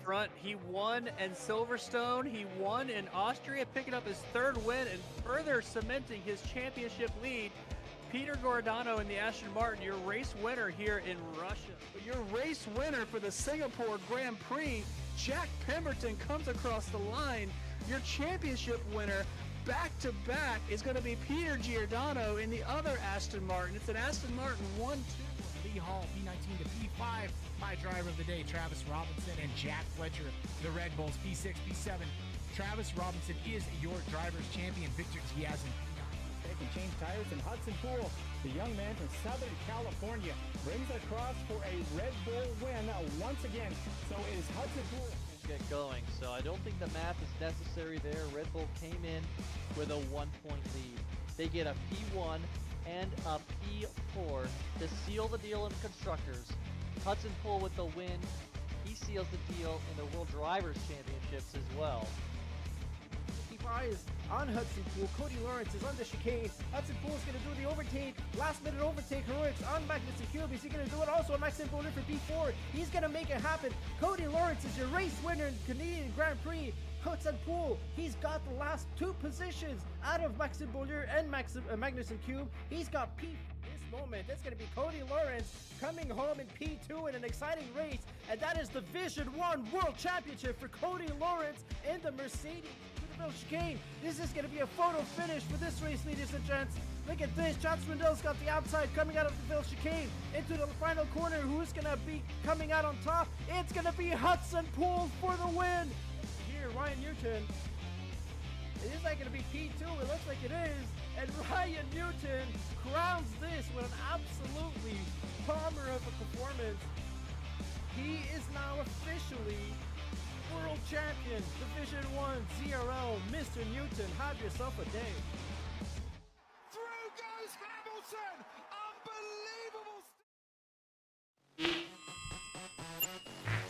front. He won in Silverstone. He won in Austria, picking up his third win and further cementing his championship lead. Peter Giordano in the Aston Martin, your race winner here in Russia. Your race winner for the Singapore Grand Prix, Jack Pemberton, comes across the line. Your championship winner, back-to-back, is going to be Peter Giordano in the other Aston Martin. It's an Aston Martin 1-2. Lee Hall, P19 to P5. My driver of the day, Travis Robinson, and Jack Fletcher, the Red Bulls, P6, P7. Travis Robinson is your driver's champion. Victor Diaz in P9. Taking change tires, and Hudson Poole, the young man from Southern California, brings across for a Red Bull win once again. So it is Hudson Poole. Get going, so I don't think the math is necessary there. Red Bull came in with a 1-point lead. They get a P1 and a P4 to seal the deal in Constructors. Hudson Poole with the win. He seals the deal in the World Drivers' Championships as well. P5 is on Hudson Poole. Cody Lawrence is on the chicane. Hudson Poole is going to do the overtake. Last minute overtake heroics on Magnussen Cube. Is he going to do it also on Maxime Bowler for P4? He's going to make it happen. Cody Lawrence is your race winner in Canadian Grand Prix. Hudson Poole, he's got the last two positions out of Maxime Bowler and Magnussen Cube. He's got P. This moment, it's going to be Cody Lawrence coming home in P2 in an exciting race, and that is the Division 1 World Championship for Cody Lawrence in the Mercedes chicane. This is going to be a photo finish for this race, ladies and gents. Look at this. John Swindell's got the outside coming out of the Ville chicane into the final corner. Who's going to be coming out on top? It's going to be Hudson Poole for the win. Here, Ryan Newton. It is not going to be P2. It looks like it is. And Ryan Newton crowns this with an absolutely bomber of a performance. He is now officially World Champion, Division 1 ZRL, Mr. Newton. Have yourself a day. Through goes Hamilton!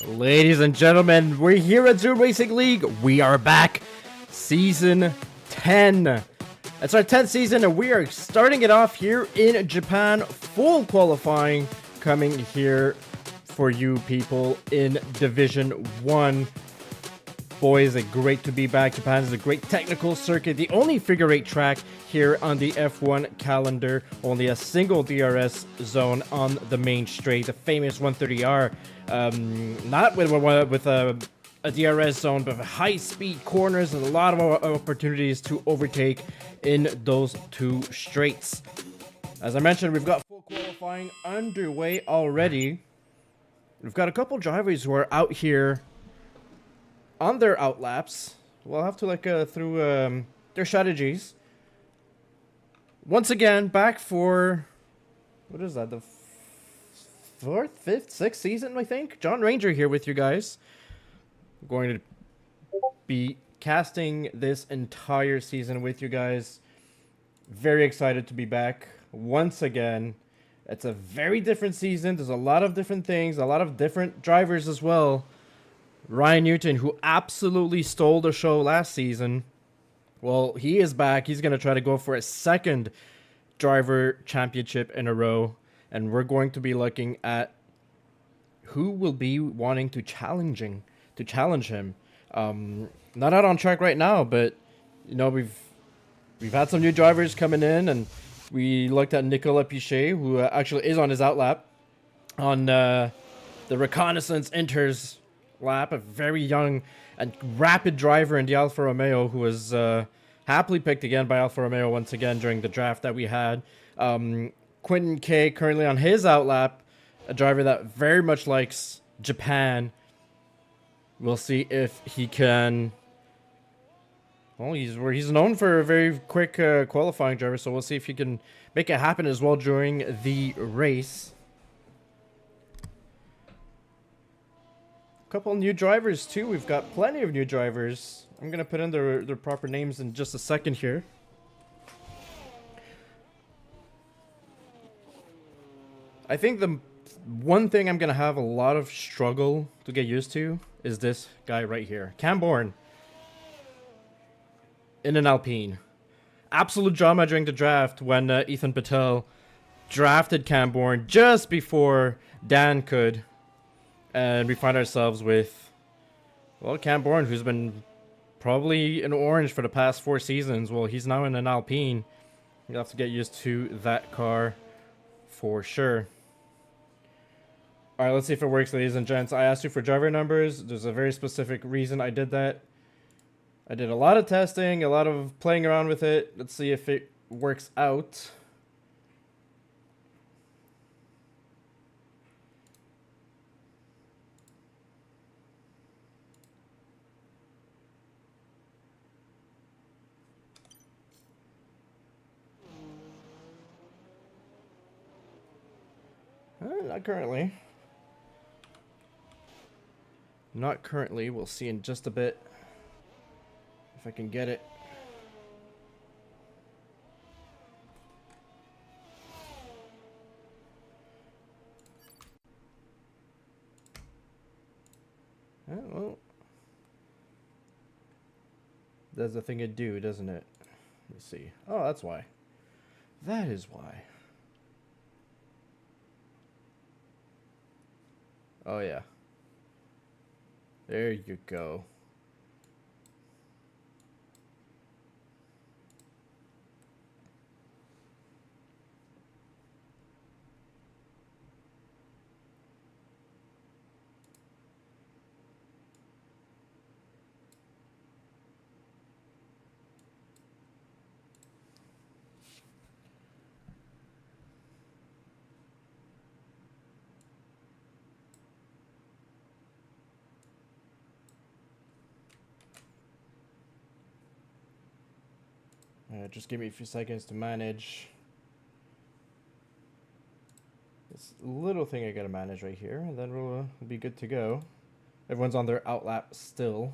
Unbelievable! Ladies and gentlemen, we're here at Zoom Racing League. We are back. Season 10. It's our 10th season, and we are starting it off here in Japan. Full qualifying coming here for you people in Division 1. Boys, it's great to be back. Japan is a great technical circuit. The only figure 8 track here on the F1 calendar. Only a single DRS zone on the main straight, the famous 130R. Not with a DRS zone, but high-speed corners and a lot of opportunities to overtake in those two straights. As I mentioned, we've got full qualifying underway already. We've got a couple drivers who are out here on their outlaps. We'll have to look through their strategies. Once again, back for, what is that, the 4th, 5th, 6th season, I think? John Ranger here with you guys. I'm going to be casting this entire season with you guys. Very excited to be back once again. It's a very different season. There's a lot of different things, a lot of different drivers as well. Ryan Newton, who absolutely stole the show last season, well, he is back. He's going to try to go for a second driver championship in a row. And we're going to be looking at who will be wanting to challenge him. Not out on track right now, but you know, we've had some new drivers coming in, and we looked at Nicolas Pichet, who actually is on his outlap on the Reconnaissance Inters lap, a very young and rapid driver in the Alfa Romeo, who was happily picked again by Alfa Romeo once again during the draft that we had. Quentin K currently on his outlap, a driver that very much likes Japan. We'll see if he can. Well, he's known for a very quick qualifying driver, so we'll see if he can make it happen as well during the race. A couple new drivers too. We've got plenty of new drivers. I'm gonna put in their proper names in just a second here. I think the one thing I'm gonna have a lot of struggle to get used to is this guy right here, Cam Bourne, in an Alpine. Absolute drama during the draft when Ethan Patel drafted Cam Bourne just before Dan could. And we find ourselves with Well, Cam Bourne, who's been probably in orange for the past 4 seasons, well, he's now in an Alpine. You'll have to get used to that car for sure. Alright, let's see if it works, ladies and gents. I asked you for driver numbers. There's a very specific reason I did that. I did a lot of testing, a lot of playing around with it. Let's see if it works out. Not currently. Not currently. We'll see in just a bit if I can get it. Well, does the thing it do, doesn't it? Let me see. Oh, that's why. That is why. Oh, yeah. There you go. Just give me a few seconds to manage this little thing I gotta manage right here, and then we'll be good to go. Everyone's on their out lap still,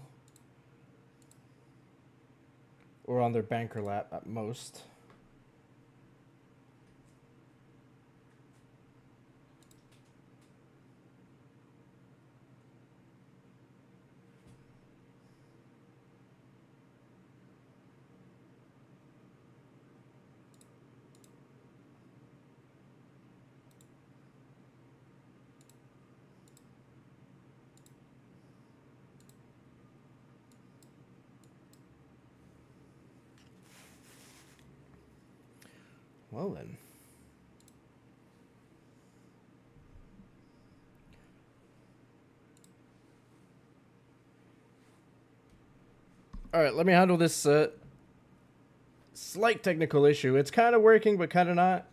or on their banker lap at most. Well then. Alright, let me handle this slight technical issue. It's kind of working, but kind of not.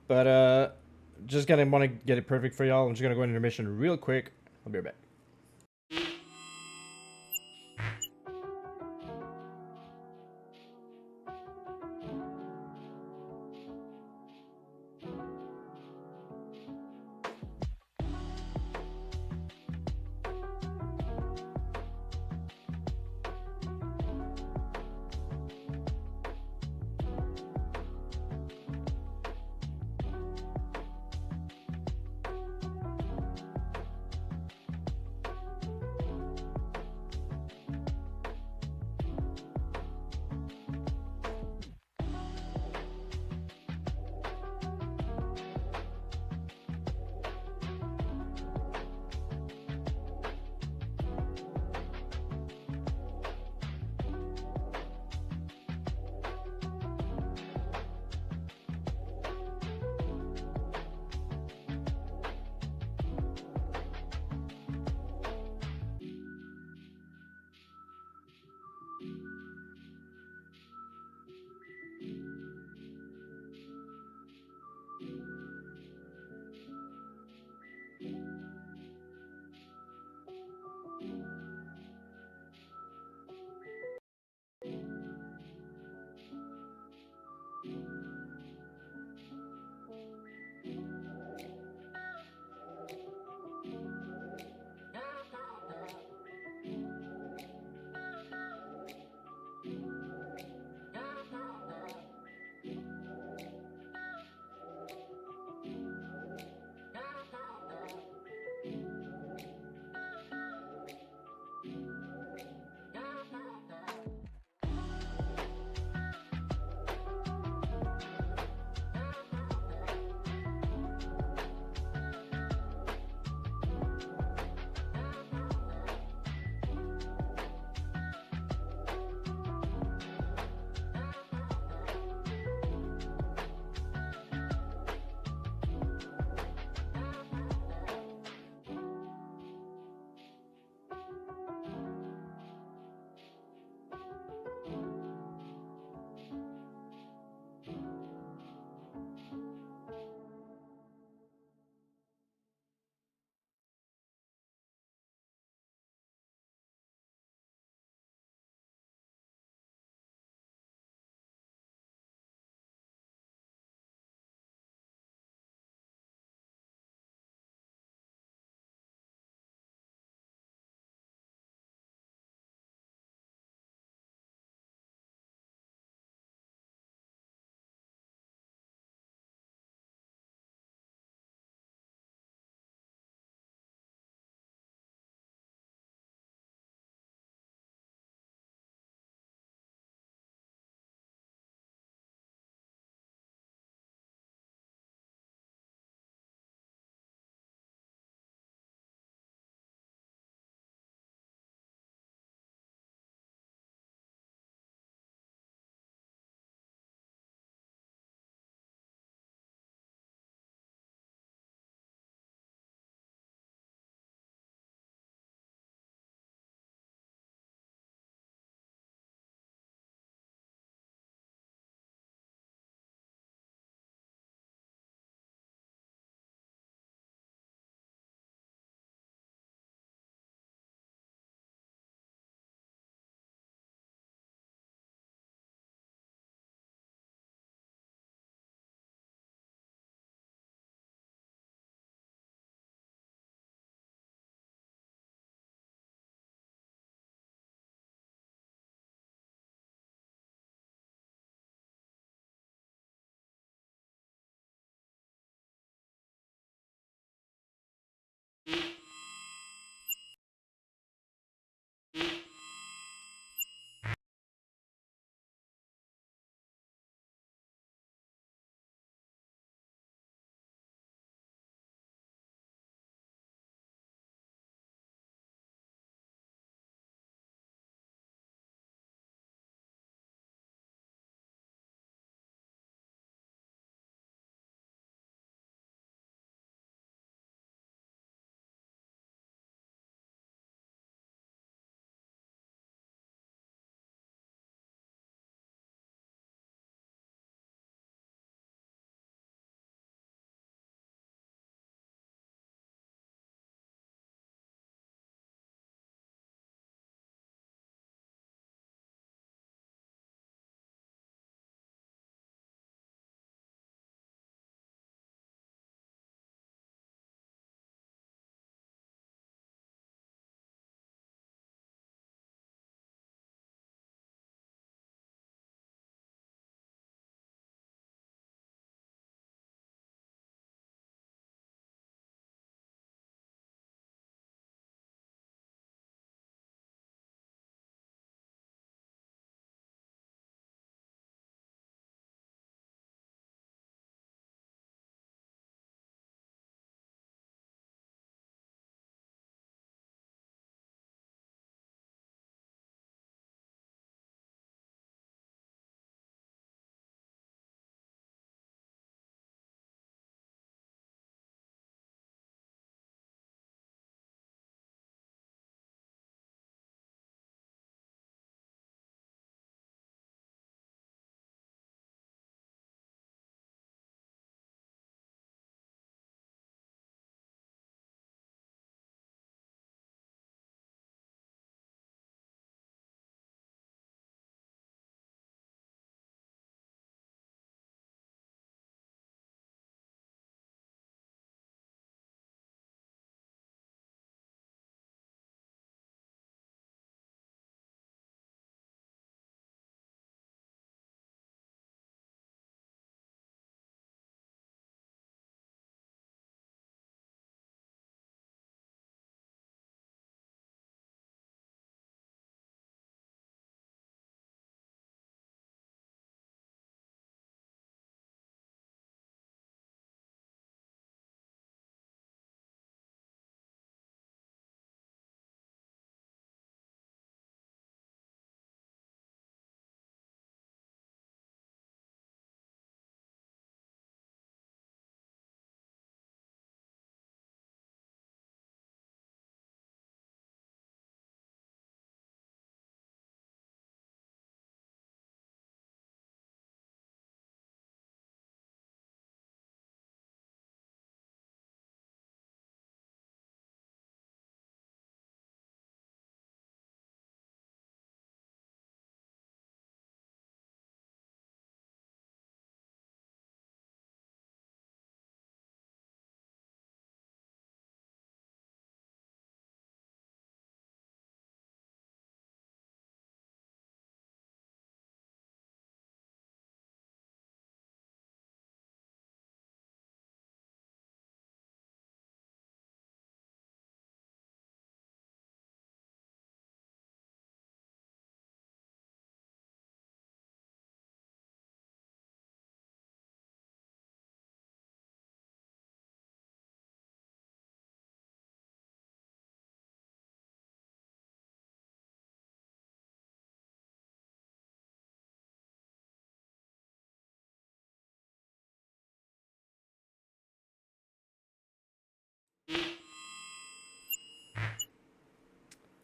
But just gonna want to get it perfect for y'all. I'm just gonna go into intermission real quick. I'll be right back.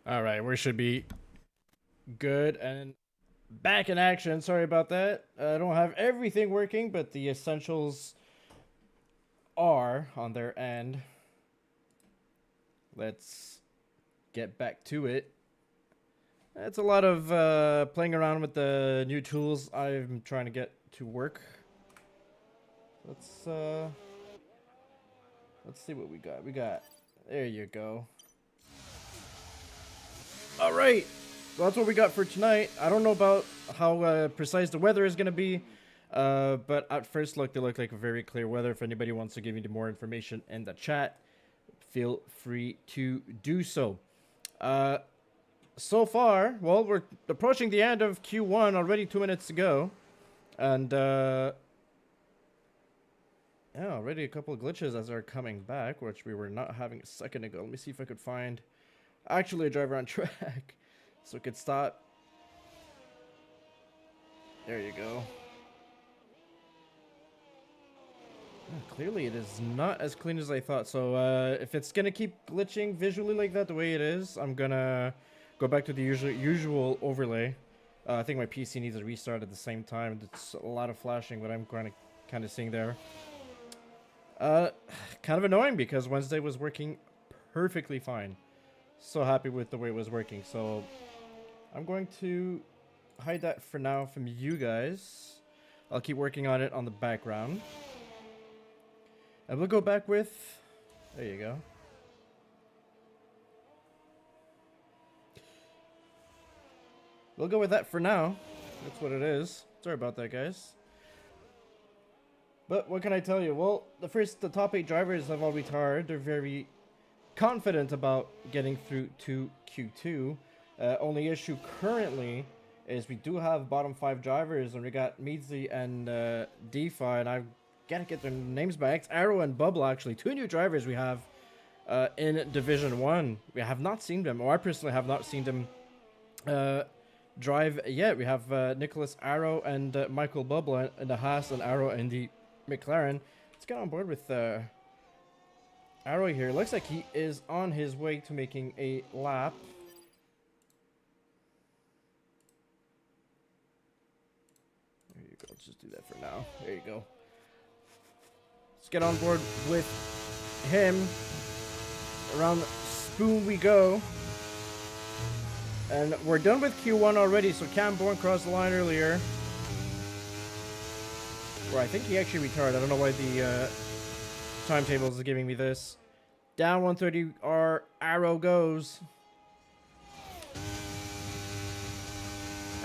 All right, we should be good and back in action. Sorry about that. I don't have everything working, but the essentials are on their end. Let's get back to it. It's a lot of playing around with the new tools I'm trying to get to work. Let's see what we got. There you go. All right, well, that's what we got for tonight. I don't know about how precise the weather is going to be, but at first look, they look like a very clear weather. If anybody wants to give me more information in the chat, feel free to do so. So far, well, we're approaching the end of Q1, already 2 minutes to go, and yeah, already a couple of glitches as they're coming back, which we were not having a second ago. Let me see if I could find actually a driver on track so it could stop. There you go. Clearly it is not as clean as I thought. So if it's gonna keep glitching visually like that the way it is, I'm gonna go back to the usual overlay. I think my PC needs a restart at the same time. It's a lot of flashing, what I'm kind of seeing there. Kind of annoying because Wednesday was working perfectly fine. So happy with the way it was working. So I'm going to hide that for now from you guys. I'll keep working on it on the background. And we'll go back with... There you go. We'll go with that for now. That's what it is. Sorry about that, guys. But what can I tell you? Well, the top 8 drivers have all retired. They're very confident about getting through to Q2. Only issue currently is we do have bottom 5 drivers, and we got Meadsy and DeFi, and I've got to get their names back. It's Arrow and Bubble, actually. 2 new drivers we have in Division 1. We have not seen them, or I personally have not seen them drive yet. We have Nicholas Arrow and Michael Bubble in the Haas, and Arrow in the McLaren. Let's get on board with Arrow here. Looks like he is on his way to making a lap. There you go. Let's just do that for now. There you go. Let's get on board with him. Around Spoon we go. And we're done with Q1 already, so Cam Bourne crossed the line earlier. Or I think he actually retired. I don't know why the timetables is giving me this. Down 130, our Arrow goes.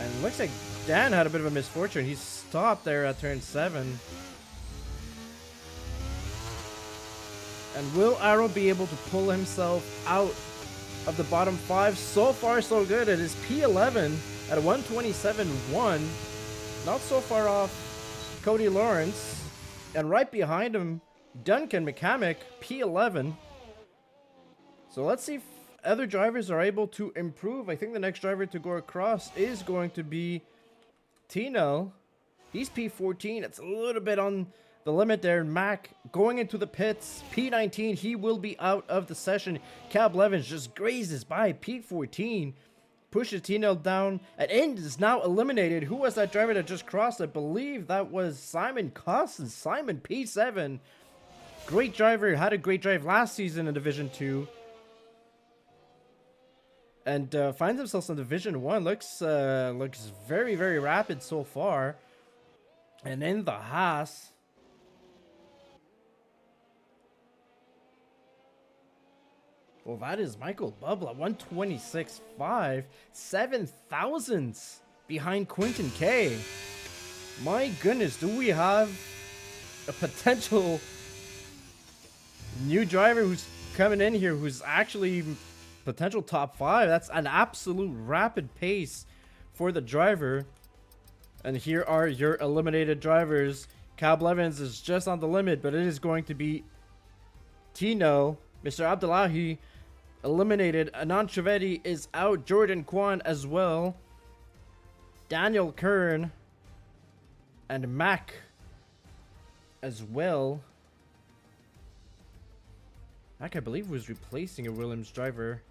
And looks like Dan had a bit of a misfortune. He stopped there at turn 7. And will Arrow be able to pull himself out of the bottom 5? So far, so good. It is P11 at 127.1. Not so far off Cody Lawrence. And right behind him, Duncan McCamick, P11. So let's see if other drivers are able to improve. I think the next driver to go across is going to be Tino. He's P14. It's a little bit on the limit there. Mac going into the pits. P19. He will be out of the session. Cab Levins just grazes by P14. Pushes Tino down. And End is now eliminated. Who was that driver that just crossed? I believe that was Simon Cossins. Simon P7. Great driver. Had a great drive last season in Division 2. And finds himself in Division 1. Looks very, very rapid so far. And in the Haas. Well, that is Michael Bubble, 126.5. 7 thousandths behind Quinton K. My goodness, do we have a potential new driver who's coming in here who's actually potential top 5? That's an absolute rapid pace for the driver. And here are your eliminated drivers. Cal Blevins is just on the limit, but it is going to be Tino. Mr. Abdullahi eliminated. Anand Trivedi is out. Jordan Kwan as well. Daniel Kern and Mac as well Mac, I believe, was replacing a Williams driver.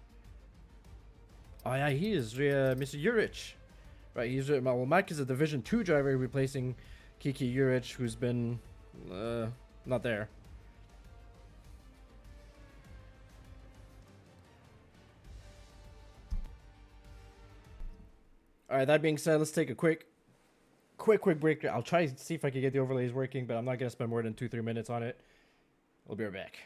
Oh yeah, he is Mr. Urich. Right, he's well, Mac is a Division 2 driver replacing Kiki Urich, who's been not there. All right, that being said, let's take a quick break. I'll try to see if I can get the overlays working, but I'm not gonna spend more than 2-3 minutes on it. We'll be right back.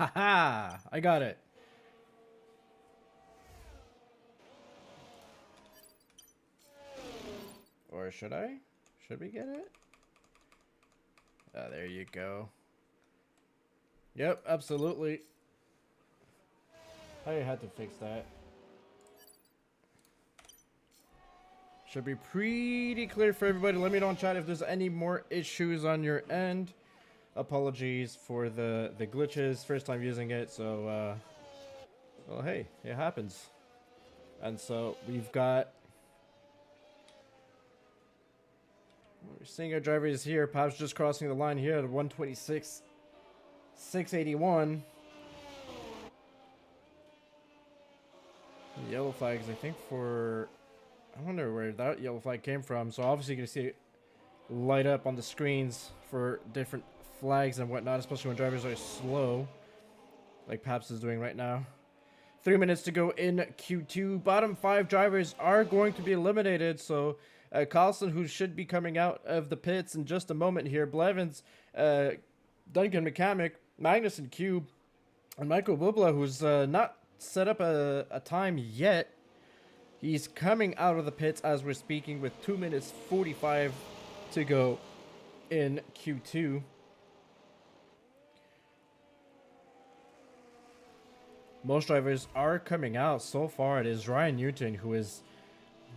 Haha, I got it. Or should I? Should we get it? Ah, there you go. Yep, absolutely. I had to fix that. Should be pretty clear for everybody. Let me know in chat if there's any more issues on your end. Apologies for the glitches. First time using it, so well, hey, it happens. And so we've got, we're seeing our drivers here. Paps just crossing the line here at 126.681. Yellow flags, I think, for, I wonder where that yellow flag came from. So obviously you're gonna see it light up on the screens for different flags and whatnot, especially when drivers are slow, like Paps is doing right now. 3 minutes to go in Q2. Bottom 5 drivers are going to be eliminated. So Carlson, who should be coming out of the pits in just a moment here, Blevins, Duncan McCamick, Magnussen Cube, and Michael Bubla, who's not set up a time yet. He's coming out of the pits as we're speaking with 2 minutes 45 to go in Q2. Most drivers are coming out. So far, it is Ryan Newton, who is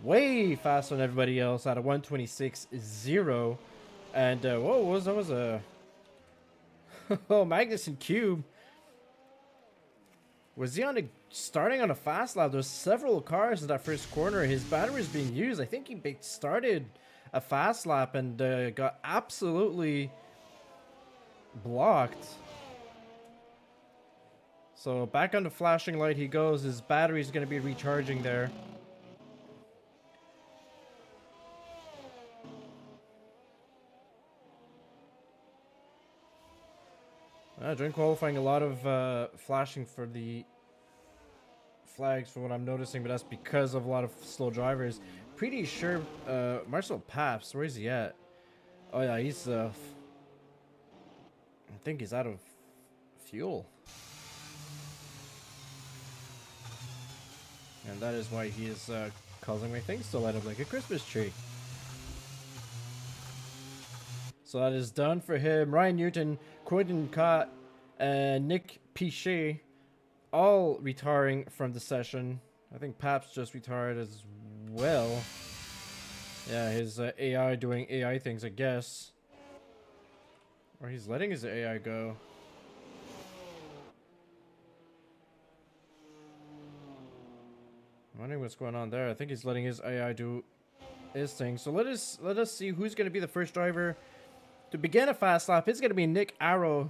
way faster than everybody else at a 126.0. And, whoa, that was a... oh, Magnussen Cube. Was he on starting on a fast lap? There's several cars in that first corner. His battery is being used. I think he started a fast lap and got absolutely blocked. So back on the flashing light he goes. His battery is going to be recharging there. During qualifying, a lot of flashing for the flags for what I'm noticing, but that's because of a lot of slow drivers. Pretty sure Marcel Paps, where is he at? Oh yeah, he's I think he's out of fuel. And that is why he is causing my things to light up like a Christmas tree. So that is done for him. Ryan Newton, Quentin Cott, and Nick Pichet all retiring from the session. I think Paps just retired as well. Yeah, his AI doing AI things, I guess. Or he's letting his AI go. I'm wondering what's going on there. I think he's letting his AI do his thing. So let us see who's going to be the first driver to begin a fast lap. It's going to be Nick Arrow,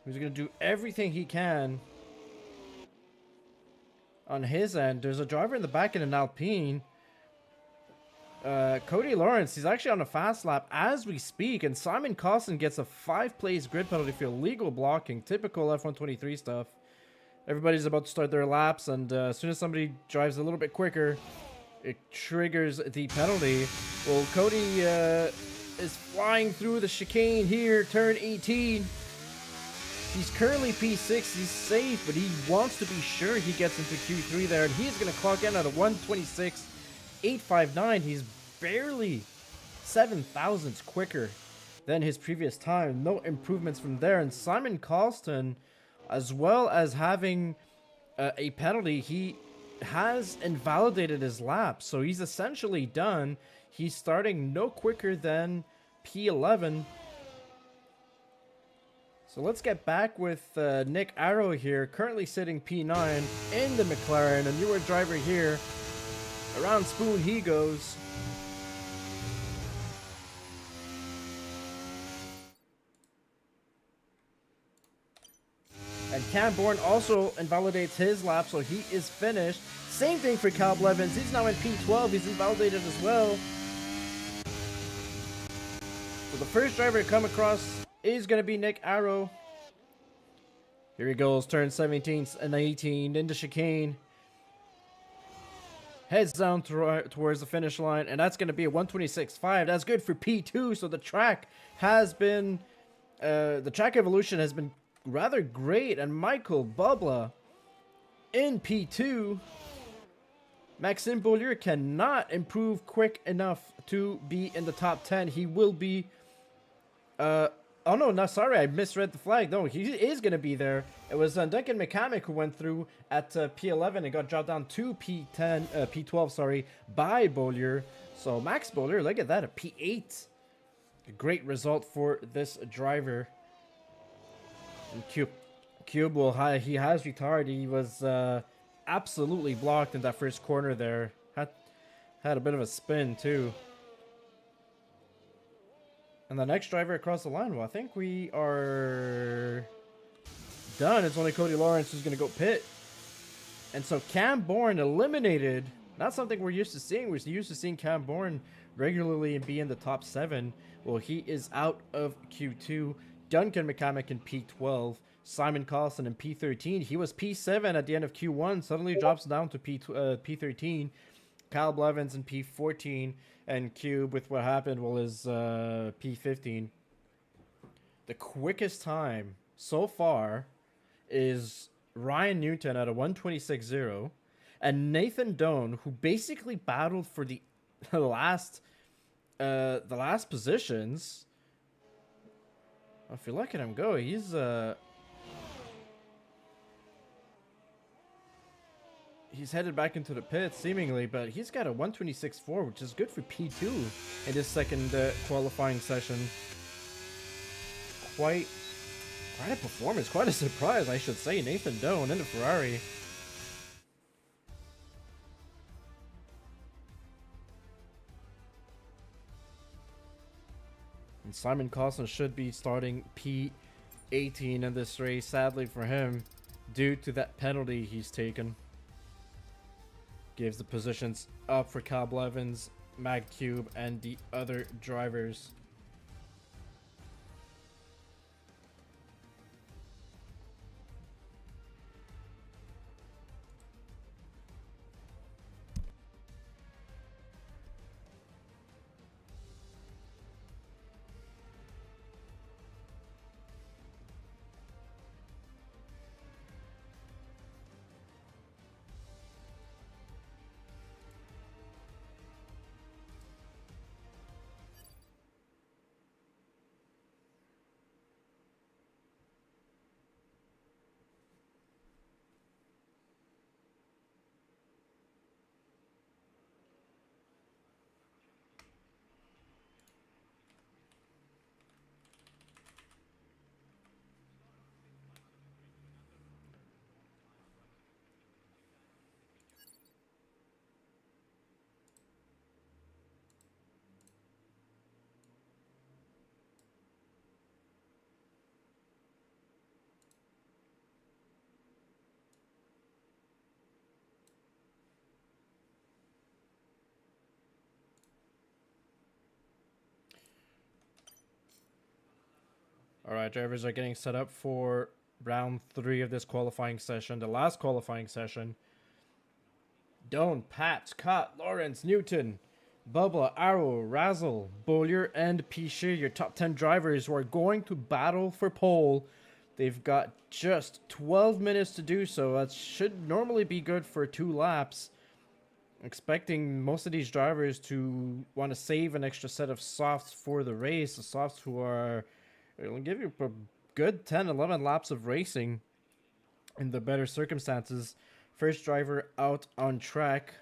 who's going to do everything he can on his end. There's a driver in the back in an Alpine. Cody Lawrence, he's actually on a fast lap as we speak. And Simon Costin gets a 5-place grid penalty for illegal blocking. Typical F123 stuff. Everybody's about to start their laps, and as soon as somebody drives a little bit quicker, it triggers the penalty. Well, Cody is flying through the chicane here, turn 18. He's currently P6, he's safe, but he wants to be sure he gets into Q3 there, and he's going to clock in at a 126.859. He's barely 7 thousandths quicker than his previous time. No improvements from there, and Simon Colston, as well as having a penalty, he has invalidated his lap. So he's essentially done. He's starting no quicker than P11. So let's get back with Nick Arrow here, currently sitting P9 in the McLaren. A newer driver here. Around Spoon he goes. And Cam Bourne also invalidates his lap, so he is finished. Same thing for Cal Blevins. He's now in P12. He's invalidated as well. So the first driver to come across is going to be Nick Arrow. Here he goes, turn 17 and 18 into chicane. Heads down towards the finish line, and that's going to be a 126.5. That's good for P2, so the track has been... the track evolution has been rather great. And Michael Bubla in P2. Maxime Beaulieu cannot improve quick enough to be in the top 10. He will be... oh no, sorry, I misread the flag. No, he is going to be there. It was Duncan McCamick who went through at P11 and got dropped down to P12, sorry, by Beaulieu. So Max Beaulieu, look at that, a P8. A great result for this driver. And Cube, well, he has retired. He was absolutely blocked in that first corner there. Had a bit of a spin too. And the next driver across the line, well, I think we are done. It's only Cody Lawrence who's going to go pit. And so Cam Bourne eliminated. Not something we're used to seeing. We're used to seeing Cam Bourne regularly and be in the top 7. Well, he is out of Q2. Duncan McCamick in P12. Simon Carlson in P13. He was P7 at the end of Q1. Suddenly drops down to P13. Kyle Blevins in P14. And Cube with what happened is P15. The quickest time so far is Ryan Newton at a 1:26.0. And Nathan Doan, who basically battled for the last positions. If you look at him go, he's headed back into the pit seemingly, but he's got a 1:26.4, which is good for P2 in his second qualifying session. Quite a performance, quite a surprise, I should say. Nathan Doan in the Ferrari. And Simon Carlson should be starting P18 in this race, sadly for him, due to that penalty he's taken. Gives the positions up for Kyle Blevins, Mag Cube, and the other drivers. Alright, drivers are getting set up for round 3 of this qualifying session, the last qualifying session. Doan, Pat, Scott, Lawrence, Newton, Bubba, Arrow, Razzle, Beaulieu, and Piché, your top 10 drivers who are going to battle for pole. They've got just 12 minutes to do so. That should normally be good for 2 laps. Expecting most of these drivers to want to save an extra set of softs for the race. The softs who are... It'll give you a good 10, 11 laps of racing in the better circumstances. First driver out on track.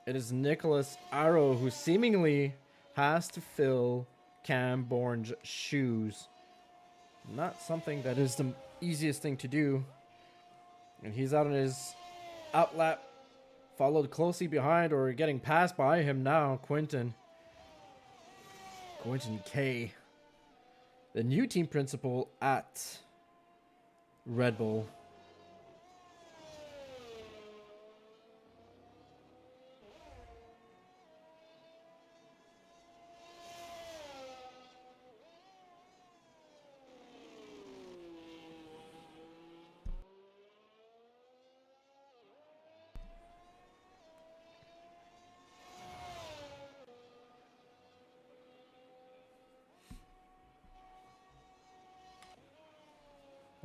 It is Nicholas Arrow, who seemingly has to fill Cam Bourne's shoes. Not something that is the easiest thing to do. And he's out on his out lap, followed closely behind or getting passed by him now, Quentin K. The new team principal at Red Bull.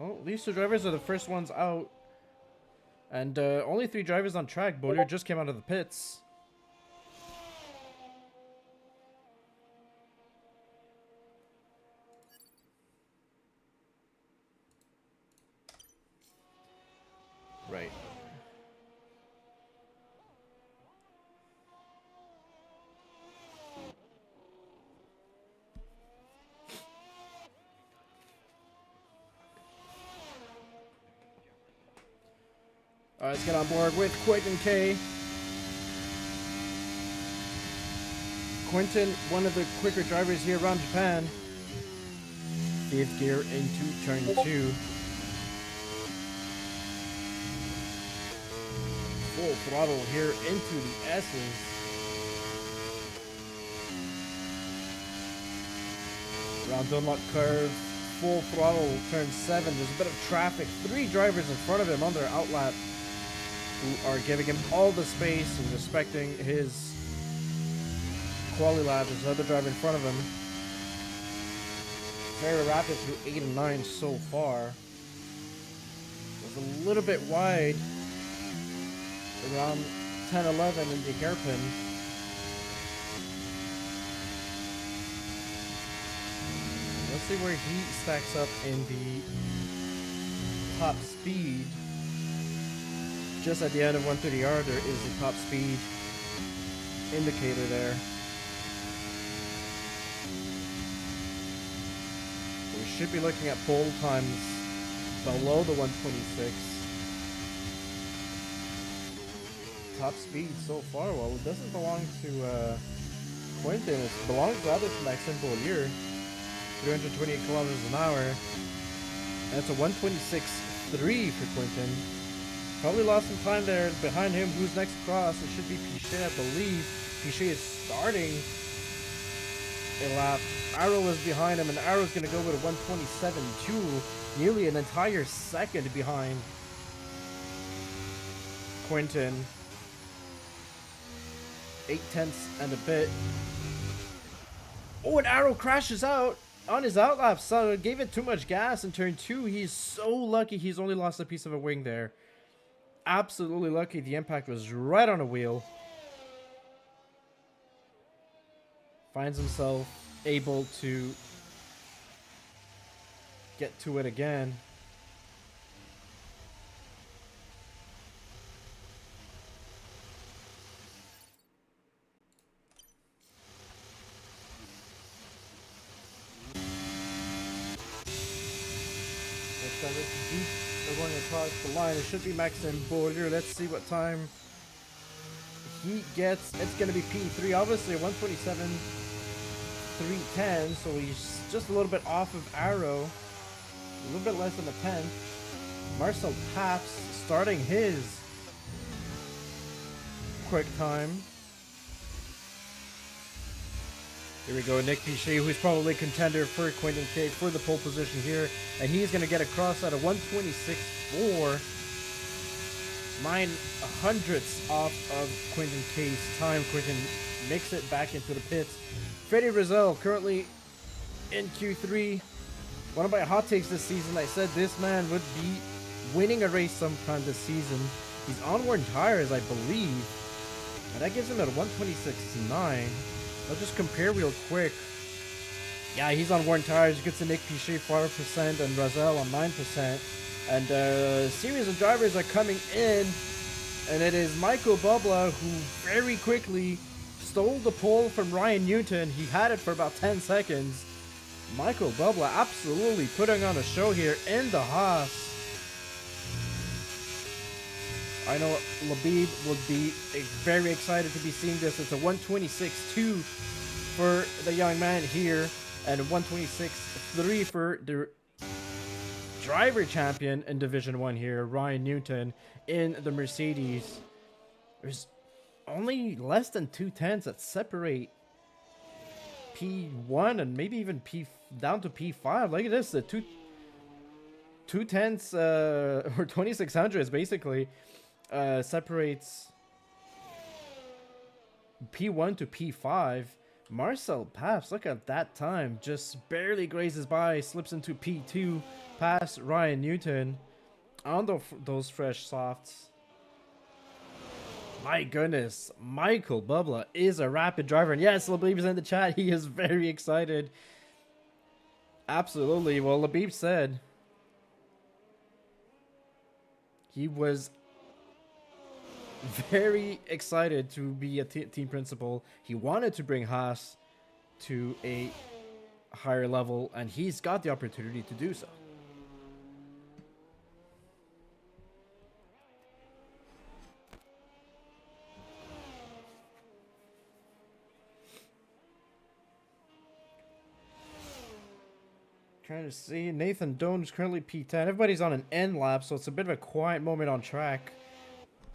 Well, these two drivers are the first ones out. And only 3 drivers on track. Bowyer just came out of the pits. Right. Alright, let's get on board with Quentin K. Quentin, one of the quicker drivers here around Japan. 5th gear into turn 2. Full throttle here into the S's. Around Dunlop curve, full throttle, turn 7. There's a bit of traffic. 3 drivers in front of him on their outlap who are giving him all the space and respecting his quality lap. There's another driver in front of him. Very rapid through 8 and 9 so far. Was a little bit wide around 10-11 in the hairpin. Let's see where he stacks up in the top speed. Just at the end of 130R, there is the top speed indicator there. We should be looking at pole times below the 126. Top speed so far, well, it doesn't belong to Quentin. It belongs rather to Maxime Bowyer. 328 kilometers an hour. And it's a 126.3 for Quentin. Probably lost some time there behind him. Who's next across? It should be Pichet, I believe. Pichet is starting a lap. Arrow is behind him, and Arrow's going to go with a 127.2. Nearly an entire second behind Quentin. 8/10 and a bit. Oh, and Arrow crashes out on his outlap. So gave it too much gas in turn 2. He's so lucky he's only lost a piece of a wing there. Absolutely lucky. The impact was right on a wheel. Finds himself able to get to it again. They're going across the line. It should be Maxime Bowyer. Let's see what time he gets. It's going to be P3. Obviously, 127, 310. So he's just a little bit off of Arrow. A little bit less than a 10. Marcel Paps starting his quick time. Here we go, Nick Pichet, who's probably contender for Quentin K for the pole position here. And he's going to get across at a 126.4. 9/100ths off of Quentin K's time. Quentin makes it back into the pits. Freddie Rizal currently in Q3. One of my hot takes this season, I said this man would be winning a race sometime this season. He's on worn tires, I believe. And that gives him a 126.9. I'll just compare real quick. Yeah, he's on worn tires. You can see Nick Pichet 4% and Rizal on 9%. And a series of drivers are coming in. And it is Michael Bubla who very quickly stole the pole from Ryan Newton. He had it for about 10 seconds. Michael Bubla absolutely putting on a show here in the Haas. I know Labib would be very excited to be seeing this. It's a 126.2 for the young man here, and a 126.3 for the driver champion in Division 1 here, Ryan Newton, in the Mercedes. There's only less than 2/10 that separate P1 and maybe even P down to P5. Look at this, the 2/10 or 2600s basically. Separates P1 to P5. Marcel Paps, look at that time. Just barely grazes by, slips into P2 past Ryan Newton on those fresh softs. My goodness, Michael Bubla is a rapid driver. And yes, Labib's in the chat. He is very excited. Absolutely. Well, Labib said he was very excited to be a team principal. He wanted to bring Haas to a higher level, and he's got the opportunity to do so. Trying to see, Nathan Doan is currently P10. Everybody's on an end lap, so it's a bit of a quiet moment on track.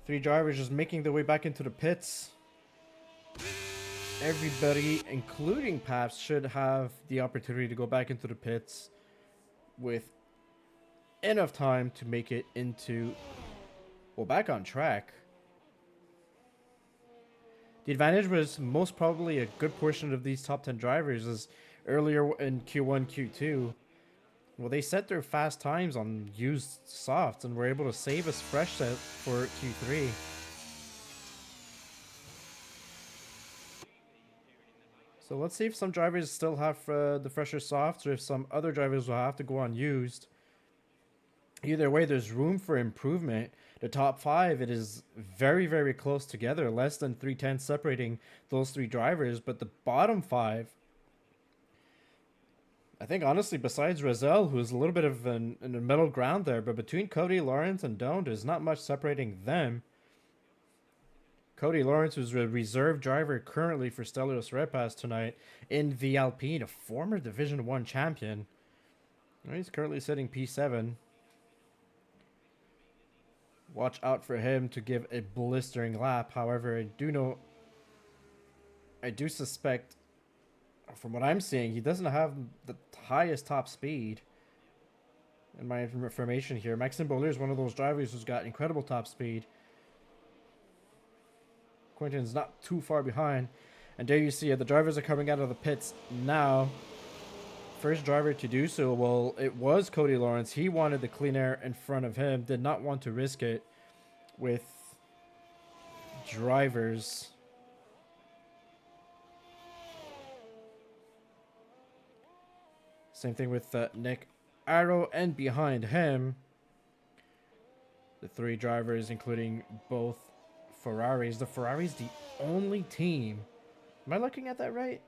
3 drivers just making their way back into the pits. Everybody, including Paps, should have the opportunity to go back into the pits with enough time to make it into, well, back on track. The advantage was most probably a good portion of these top 10 drivers, as earlier in Q1, Q2, well, they set their fast times on used softs and were able to save us fresh set for Q3. So let's see if some drivers still have the fresher softs, or if some other drivers will have to go on used. Either way, there's room for improvement. The top 5, it is very, very close together, less than 3/10 separating those 3 drivers, but the bottom 5, I think honestly, besides Razel, who's a little bit of in the middle ground there, but between Cody Lawrence and Doan, there's not much separating them. Cody Lawrence, who's a reserve driver currently for Stelios Red Pass tonight in the Alpine, a former Division 1 champion. He's currently sitting P7. Watch out for him to give a blistering lap. However, I do suspect, from what I'm seeing, he doesn't have the highest top speed. In my information here, Maxime Bowler is one of those drivers who's got incredible top speed. Quentin's not too far behind. And there you see it, the drivers are coming out of the pits now. First driver to do so, well, it was Cody Lawrence. He wanted the clean air in front of him, did not want to risk it with drivers. Same thing with Nick Arrow, and behind him, the 3 drivers, including both Ferraris. The Ferrari's the only team. Am I looking at that right?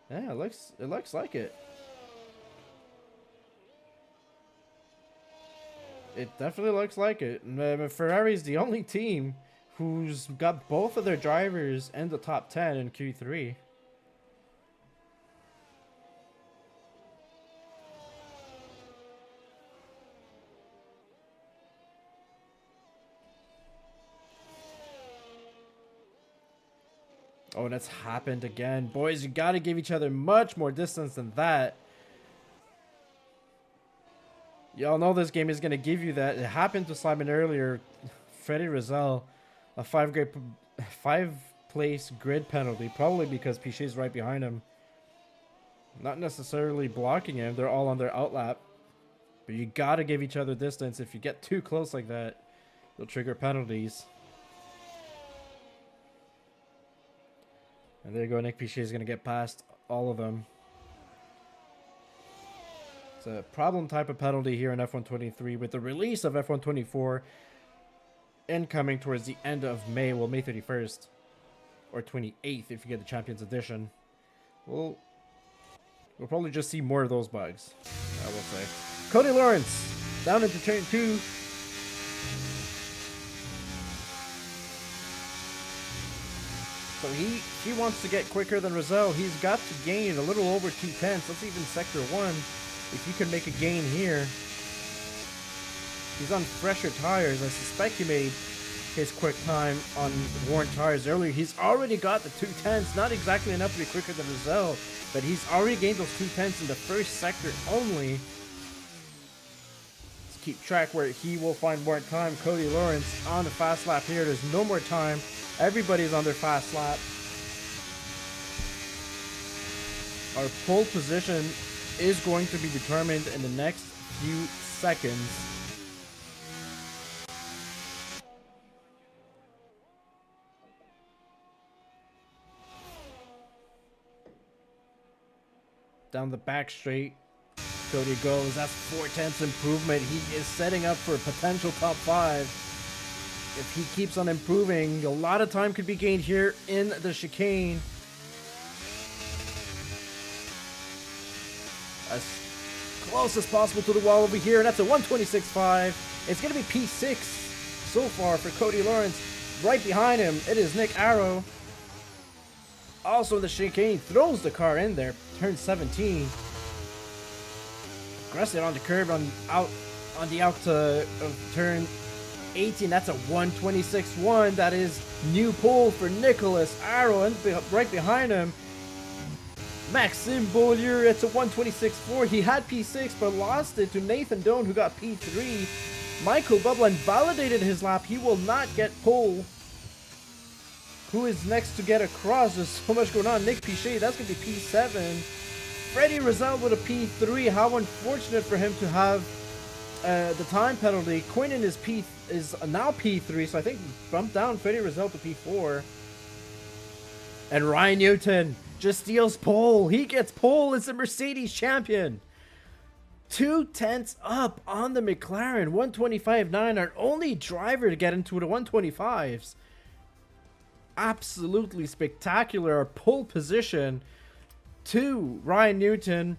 Yeah, it looks like it. It definitely looks like it. Ferrari's the only team who's got both of their drivers in the top 10 in Q3. Oh, and it's happened again. Boys, you gotta give each other much more distance than that. Y'all know this game is gonna give you that. It happened to Simon earlier. Freddie Razel, a 5-place grid penalty, probably because Pichet's right behind him. Not necessarily blocking him. They're all on their outlap. But you gotta give each other distance. If you get too close like that, they'll trigger penalties. And there you go, Nick Pichet is going to get past all of them. It's a problem type of penalty here in F123 with the release of F124 incoming towards the end of May. Well, May 31st or 28th if you get the Champions Edition. We'll probably just see more of those bugs, I will say. Cody Lawrence down into turn 2. So he wants to get quicker than Razel. He's got to gain a little over 2/10. Let's even sector 1. If he can make a gain here. He's on fresher tires. I suspect he made his quick time on worn tires earlier. He's already got the 2/10. Not exactly enough to be quicker than Razel, but he's already gained those 2/10 in the first sector only. Let's keep track where he will find more time. Cody Lawrence on the fast lap here. There's no more time. Everybody's on their fast lap. Our pole position is going to be determined in the next few seconds. Down the back straight, Cody goes. That's 4/10 improvement. He is setting up for a potential top 5. If he keeps on improving, a lot of time could be gained here in the chicane. As close as possible to the wall over here, and that's a 126.5. It's going to be P6 so far for Cody Lawrence. Right behind him, it is Nick Arrow. Also, the chicane throws the car in there. Turn 17. Aggressive on the curb on the out of turn 18. That's a 126.1. That is new pole for Nicholas Arrow, and right behind him, Maxime Beaulieu. It's a 126.4. He had P6 but lost it to Nathan Doan, who got P3. Michael Bublin validated his lap. He will not get pole. Who is next to get across? There's so much going on. Nick Pichet, that's going to be P7. Freddie Rizal with a P3. How unfortunate for him to have the time penalty. Quinton is now P3, so I think bumped down Freddie Rizal to P4. And Ryan Newton just steals pole. He gets pole as the Mercedes champion. 2/10 up on the McLaren. 125.9. Our only driver to get into the 125s. Absolutely spectacular. Our pole position to Ryan Newton,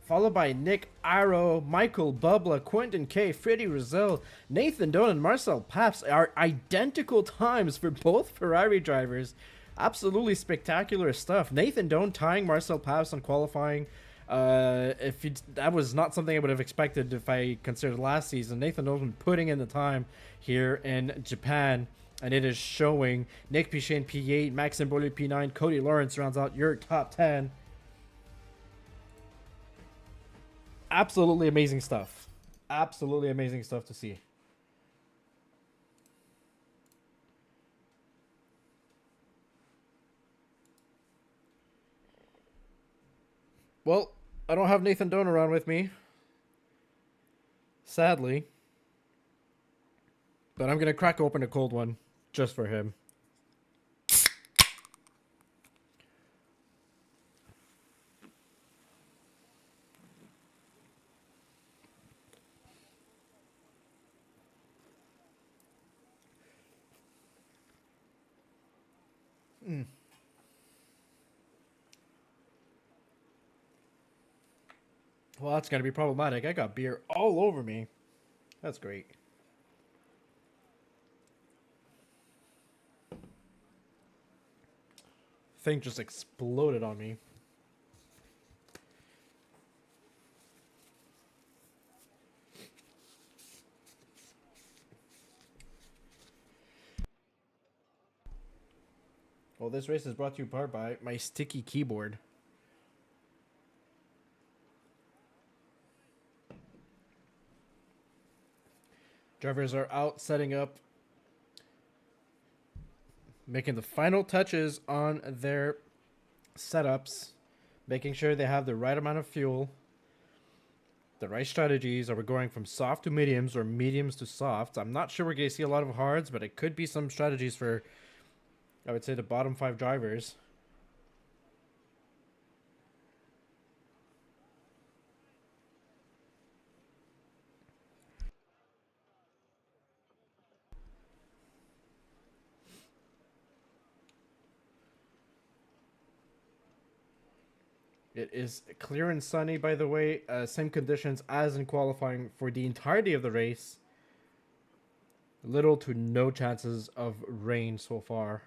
followed by Nick Arrow, Michael Bubla, Quentin K, Freddie Rizal, Nathan Doan, and Marcel Paps are identical times for both Ferrari drivers. Absolutely spectacular stuff. Nathan Doan tying Marcel Paps on qualifying. That was not something I would have expected if I considered last season. Nathan Doan putting in the time here in Japan, and it is showing. Nick Pichet P8, Maxime Beaulieu P9, Cody Lawrence rounds out your top 10. Absolutely amazing stuff. Absolutely amazing stuff to see. Well, I don't have Nathan Doan around with me, sadly. But I'm going to crack open a cold one just for him. Well, that's going to be problematic. I got beer all over me. That's great. Thing just exploded on me. Well, this race is brought to you part by my sticky keyboard. Drivers are out setting up, making the final touches on their setups, making sure they have the right amount of fuel, the right strategies. Are we going from soft to mediums or mediums to softs? I'm not sure we're going to see a lot of hards, but it could be some strategies for, I would say, the bottom 5 drivers. It is clear and sunny, by the way. Same conditions as in qualifying for the entirety of the race. Little to no chances of rain so far.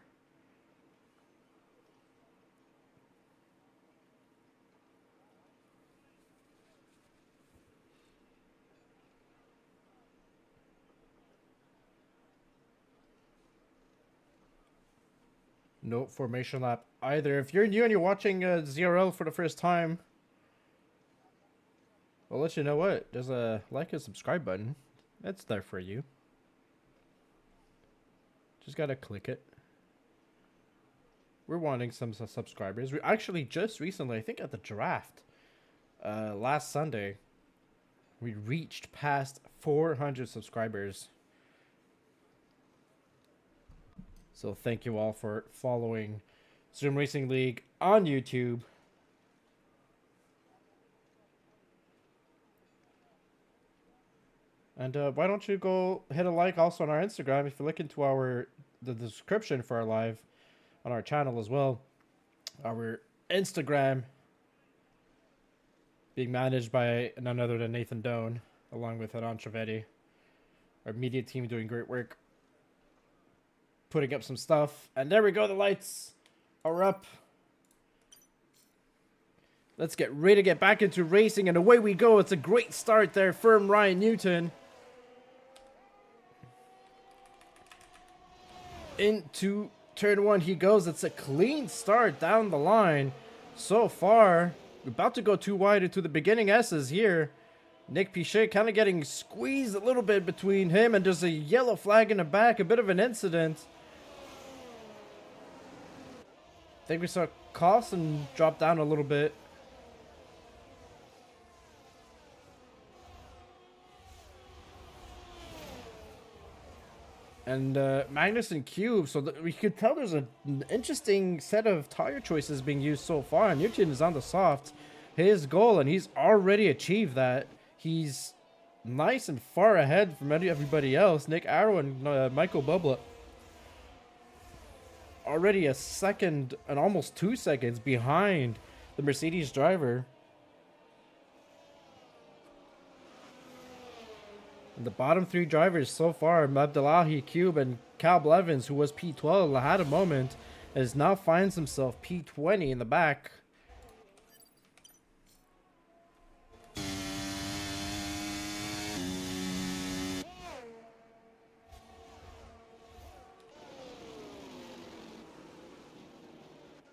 No formation lap either. If you're new and you're watching ZRL for the first time, I'll let you know what. There's a like and subscribe button. That's there for you. Just gotta click it. we're wanting some subscribers. We actually just recently, I think at the draft, last Sunday, we reached past 400 subscribers. So thank you all for following Zoom Racing League on YouTube. And why don't you go hit a like also on our Instagram if you look into the description for our live on our channel as well. Our Instagram being managed by none other than Nathan Doan, along with Adon Trevetti. Our media team doing great work, putting up some stuff. And there we go, the lights are up. Let's get ready to get back into racing, and away we go. It's a great start there from Ryan Newton. Into turn one he goes. It's a clean start down the line so far. We're about to go too wide into the beginning S's here. Nick Pichet kind of getting squeezed a little bit between him, and there's a yellow flag in the back. A bit of an incident. I think we saw Carlson drop down a little bit. And Magnus and Cube, so we could tell there's an interesting set of tire choices being used so far. Newton is on the soft, his goal, and he's already achieved that. He's nice and far ahead from everybody else. Nick Arrow and Michael Bubla already a second and almost 2 seconds behind the Mercedes driver. The bottom three drivers so far, Abdullahi, Cube, and Cal Blevins, who was P12, had a moment, as now finds himself P20 in the back.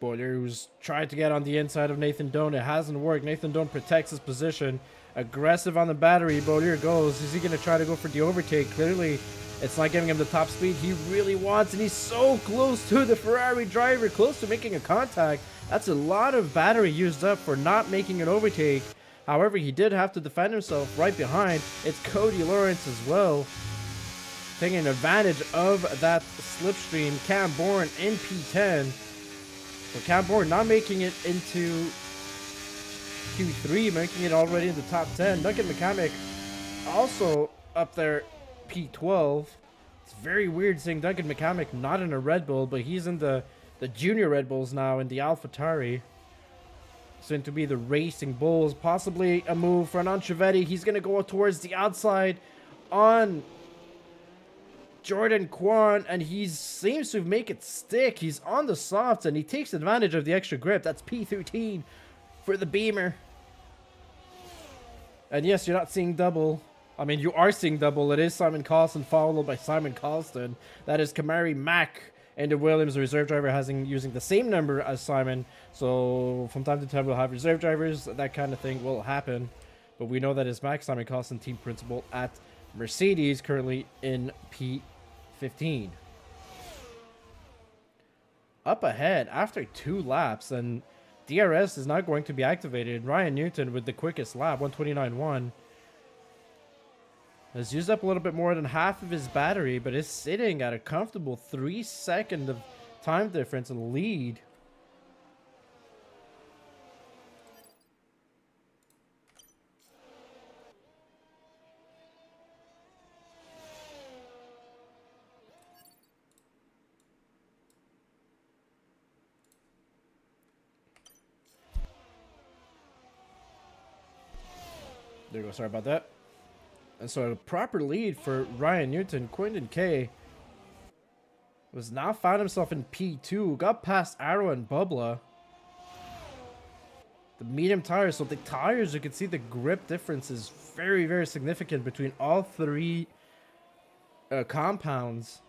Boyer, who's tried to get on the inside of Nathan Doan. It hasn't worked. Nathan Doan protects his position. Aggressive on the battery. Bowyer goes. Is he going to try to go for the overtake? Clearly, it's not giving him the top speed he really wants. And he's so close to the Ferrari driver. Close to making a contact. That's a lot of battery used up for not making an overtake. However, he did have to defend himself right behind. It's Cody Lawrence as well, taking advantage of that slipstream. Cam Bourne in P10. So Cam Bourne not making it into Q3, making it already in the top 10. Duncan McCamick also up there, P12. It's very weird seeing Duncan McCamick not in a Red Bull, but he's in the junior Red Bulls now in the AlphaTauri. Soon to be the Racing Bulls. Possibly a move for Adon Trevetti. He's going to go towards the outside on Jordan Kwan, and he seems to make it stick. He's on the softs, and he takes advantage of the extra grip. That's P13 for the Beamer. And yes, you're not seeing double. I mean, you are seeing double. It is Simon Carlson followed by Simon Colston. That is Kamari Mack and the Williams, the reserve driver, using the same number as Simon. So from time to time, we'll have reserve drivers. That kind of thing will happen. But we know that is Max Simon Colston, team principal at Mercedes, currently in P15. Up ahead after 2 laps, and DRS is not going to be activated. Ryan Newton with the quickest lap, 129.1. Has used up a little bit more than half of his battery, but is sitting at a comfortable 3 seconds of time difference and lead. There you go, sorry about that. And so a proper lead for Ryan Newton. Quinton Kay was now found himself in P2. Got past Arrow and Bubla. The medium tires. So the tires, you can see the grip difference is very, very significant between all 3 compounds.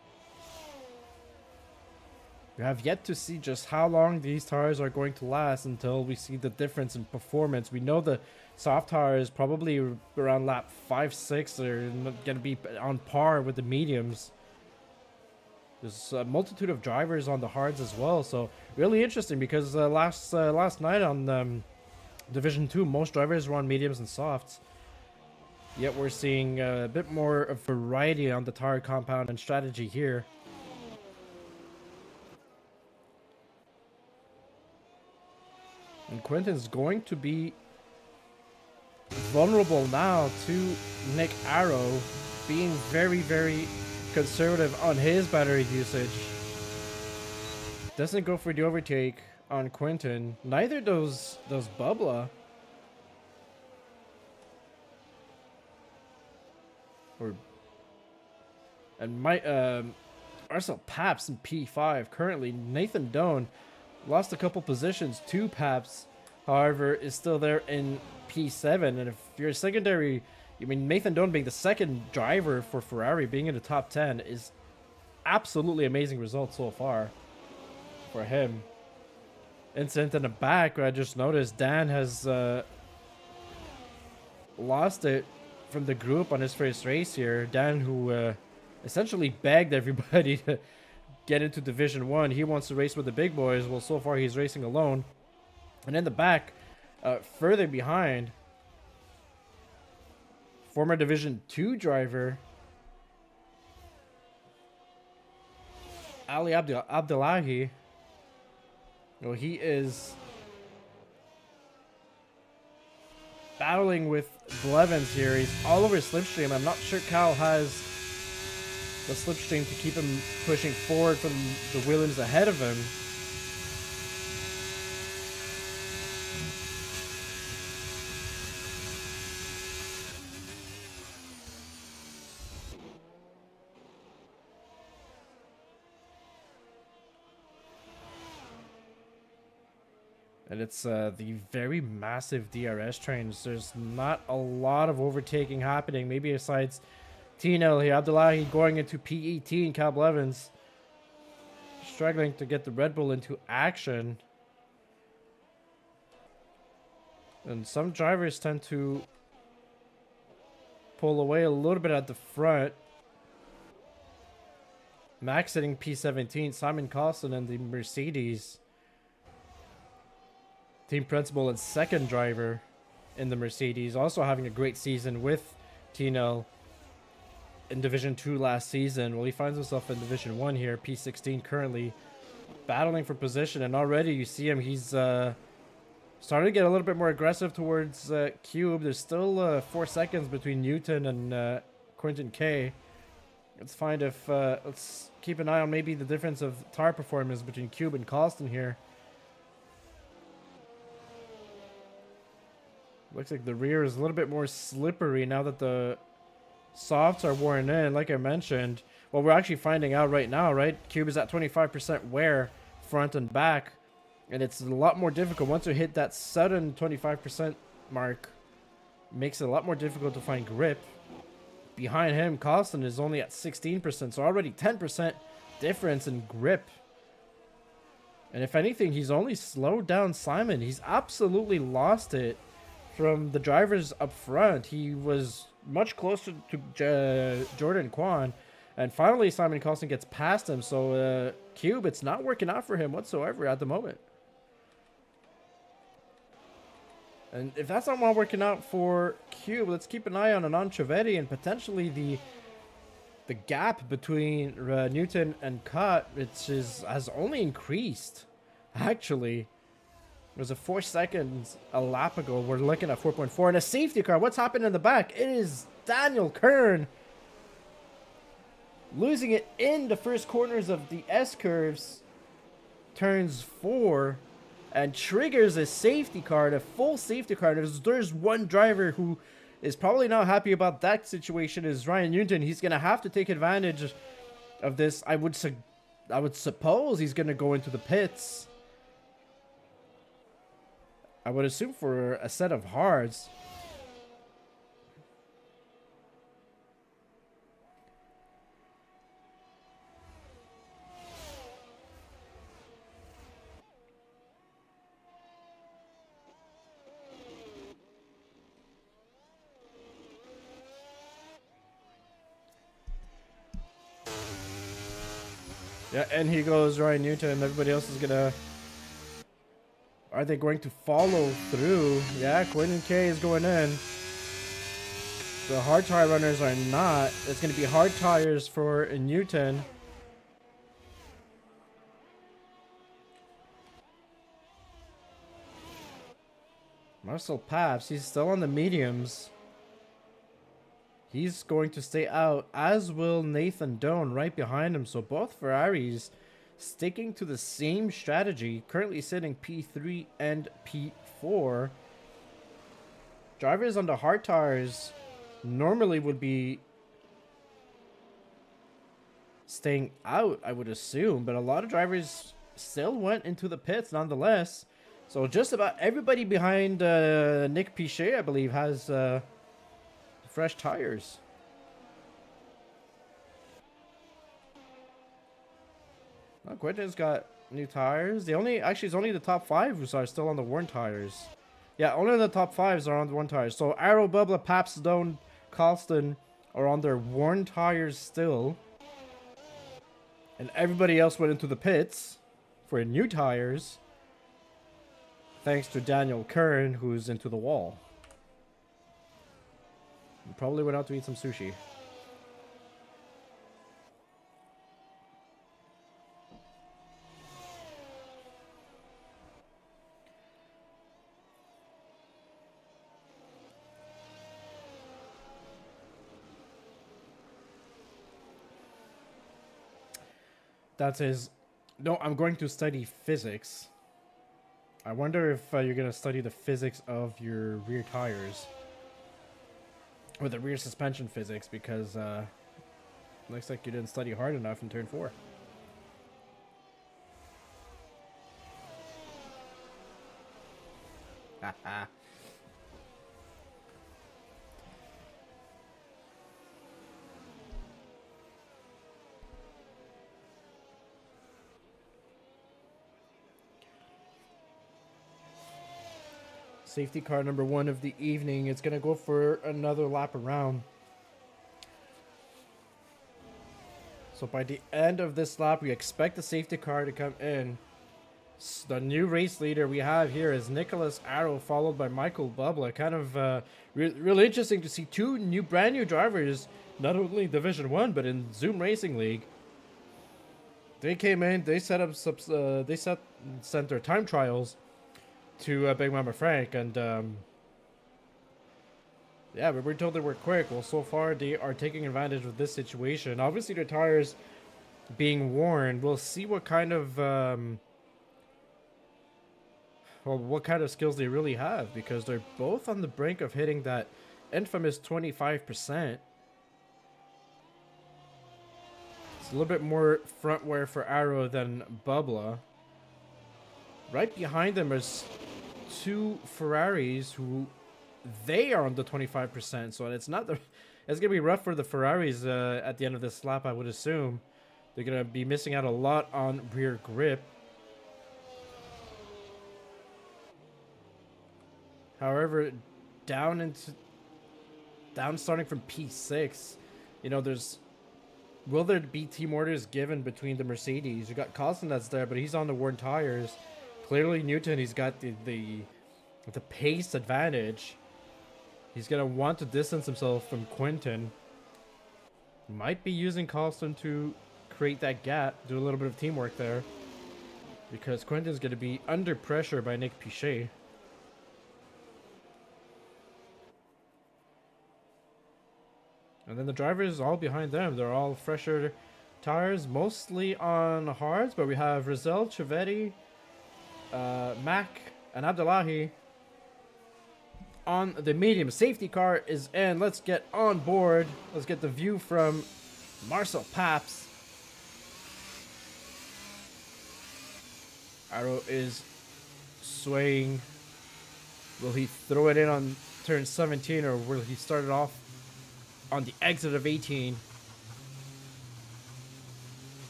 We have yet to see just how long these tires are going to last until we see the difference in performance. We know the soft tires probably around lap 5-6 are going to be on par with the mediums. There's a multitude of drivers on the hards as well, so really interesting because last night on Division 2, most drivers were on mediums and softs. Yet we're seeing a bit more of variety on the tire compound and strategy here. And Quinton's going to be vulnerable now to Nick Arrow being very, very conservative on his battery usage. Doesn't go for the overtake on Quinton. Neither does Bubba. And Marcel Paps in P5 currently. Nathan Doan lost a couple positions to Paps, however, is still there in P7. And if you're a secondary, I mean, Nathan Doan being the second driver for Ferrari, being in the top 10 is absolutely amazing result so far for him. Incident in the back, I just noticed Dan has lost it from the group on his first race here. Dan, who essentially begged everybody to get into Division 1. He wants to race with the big boys. Well, so far he's racing alone. And in the back, further behind, former Division 2 driver Ali Abdullahi. Well, he is battling with Blevins here. He's all over Slipstream. I'm not sure Cal has the Slipstream to keep him pushing forward from the Williams ahead of him. And it's the very massive DRS trains. There's not a lot of overtaking happening. Maybe besides Tino here, Abdullahi going into P18, and Cal Blevins struggling to get the Red Bull into action. And some drivers tend to pull away a little bit at the front. Max sitting P17, Simon Carlson and the Mercedes. Team principal and second driver in the Mercedes, also having a great season with Tino in Division 2 last season. Well, he finds himself in Division 1 here, P16 currently, battling for position, and already you see him, he's starting to get a little bit more aggressive towards Cube. There's still 4 seconds between Newton and Quinton K. Let's find if, let's keep an eye on maybe the difference of tire performance between Cube and Colston here. Looks like the rear is a little bit more slippery now that the softs are worn in. Like I mentioned, well, we're actually finding out right now, right? Cube is at 25% wear front and back, and it's a lot more difficult once you hit that sudden 25% mark. Makes it a lot more difficult to find grip. Behind him, Colston is only at 16%, so already 10% difference in grip. And if anything, he's only slowed down Simon. He's absolutely lost it from the drivers up front. He was much closer to Jordan Kwan, and finally Simon Colston gets past him. So Cube, it's not working out for him whatsoever at the moment. And if that's not working out for Cube, let's keep an eye on Anand Trivedi and potentially the gap between Newton and Cut, which has only increased actually. It was a 4 seconds a lap ago. We're looking at 4.4 and a safety car. What's happened in the back? It is Daniel Kern losing it in the first corners of the S curves. Turns 4 and triggers a safety car, a full safety car. There's one driver who is probably not happy about that situation, is Ryan Newton. He's going to have to take advantage of this. I would suppose he's going to go into the pits. I would assume for a set of hards. Yeah, and he goes Ryan Newton. Everybody else is gonna. Are they going to follow through? Yeah, Quinton K is going in. The hard tire runners are not. It's going to be hard tires for Newton. Marcel Paps, he's still on the mediums. He's going to stay out, as will Nathan Doan right behind him. So both Ferraris sticking to the same strategy, currently sitting P3 and P4. Drivers on the hard tires normally would be staying out, I would assume, but a lot of drivers still went into the pits nonetheless. So just about everybody behind Nick Pichet, I believe, has fresh tires. Well, Quentin's got new tires. It's only the top 5 who are still on the worn tires. Yeah, only the top 5s are on the worn tires. So Arrow, Bubba, Paps, Doan, Colston are on their worn tires still. And everybody else went into the pits for new tires. Thanks to Daniel Kern, who's into the wall. He probably went out to eat some sushi. That says, no, I'm going to study physics. I wonder if you're going to study the physics of your rear tires. Or the rear suspension physics, because looks like you didn't study hard enough in turn 4. Haha. Safety car number 1 of the evening. It's going to go for another lap around. So by the end of this lap, we expect the safety car to come in. The new race leader we have here is Nicholas Arrow, followed by Michael Bubla. Kind of really interesting to see 2 brand new drivers, not only in Division 1, but in Zoom Racing League. They came in, they sent their time trials to Big Mama Frank, and yeah, but we're told they were quick. Well, so far they are taking advantage of this situation. Obviously, their tires being worn. We'll see what kind of what kind of skills they really have, because they're both on the brink of hitting that infamous 25%. It's a little bit more front wear for Arrow than Bubla. Right behind them is 2 Ferraris who they are on the 25%. So it's gonna be rough for the Ferraris at the end of this lap, I would assume. They're gonna be missing out a lot on rear grip. However, down starting from P6, you know, will there be team orders given between the Mercedes? You got Carlson that's there, but he's on the worn tires. Clearly Newton, he's got the pace advantage. He's going to want to distance himself from Quinton. Might be using Carlson to create that gap, do a little bit of teamwork there. Because Quinton's going to be under pressure by Nick Pichet. And then the drivers all behind them, they're all fresher tires, mostly on hards, but we have Rizal, Chivetti, Mac, and Abdullahi on the medium. Safety car is in. Let's get on board. Let's get the view from Marcel Paps. Arrow is swaying. Will he throw it in on turn 17, or will he start it off on the exit of 18?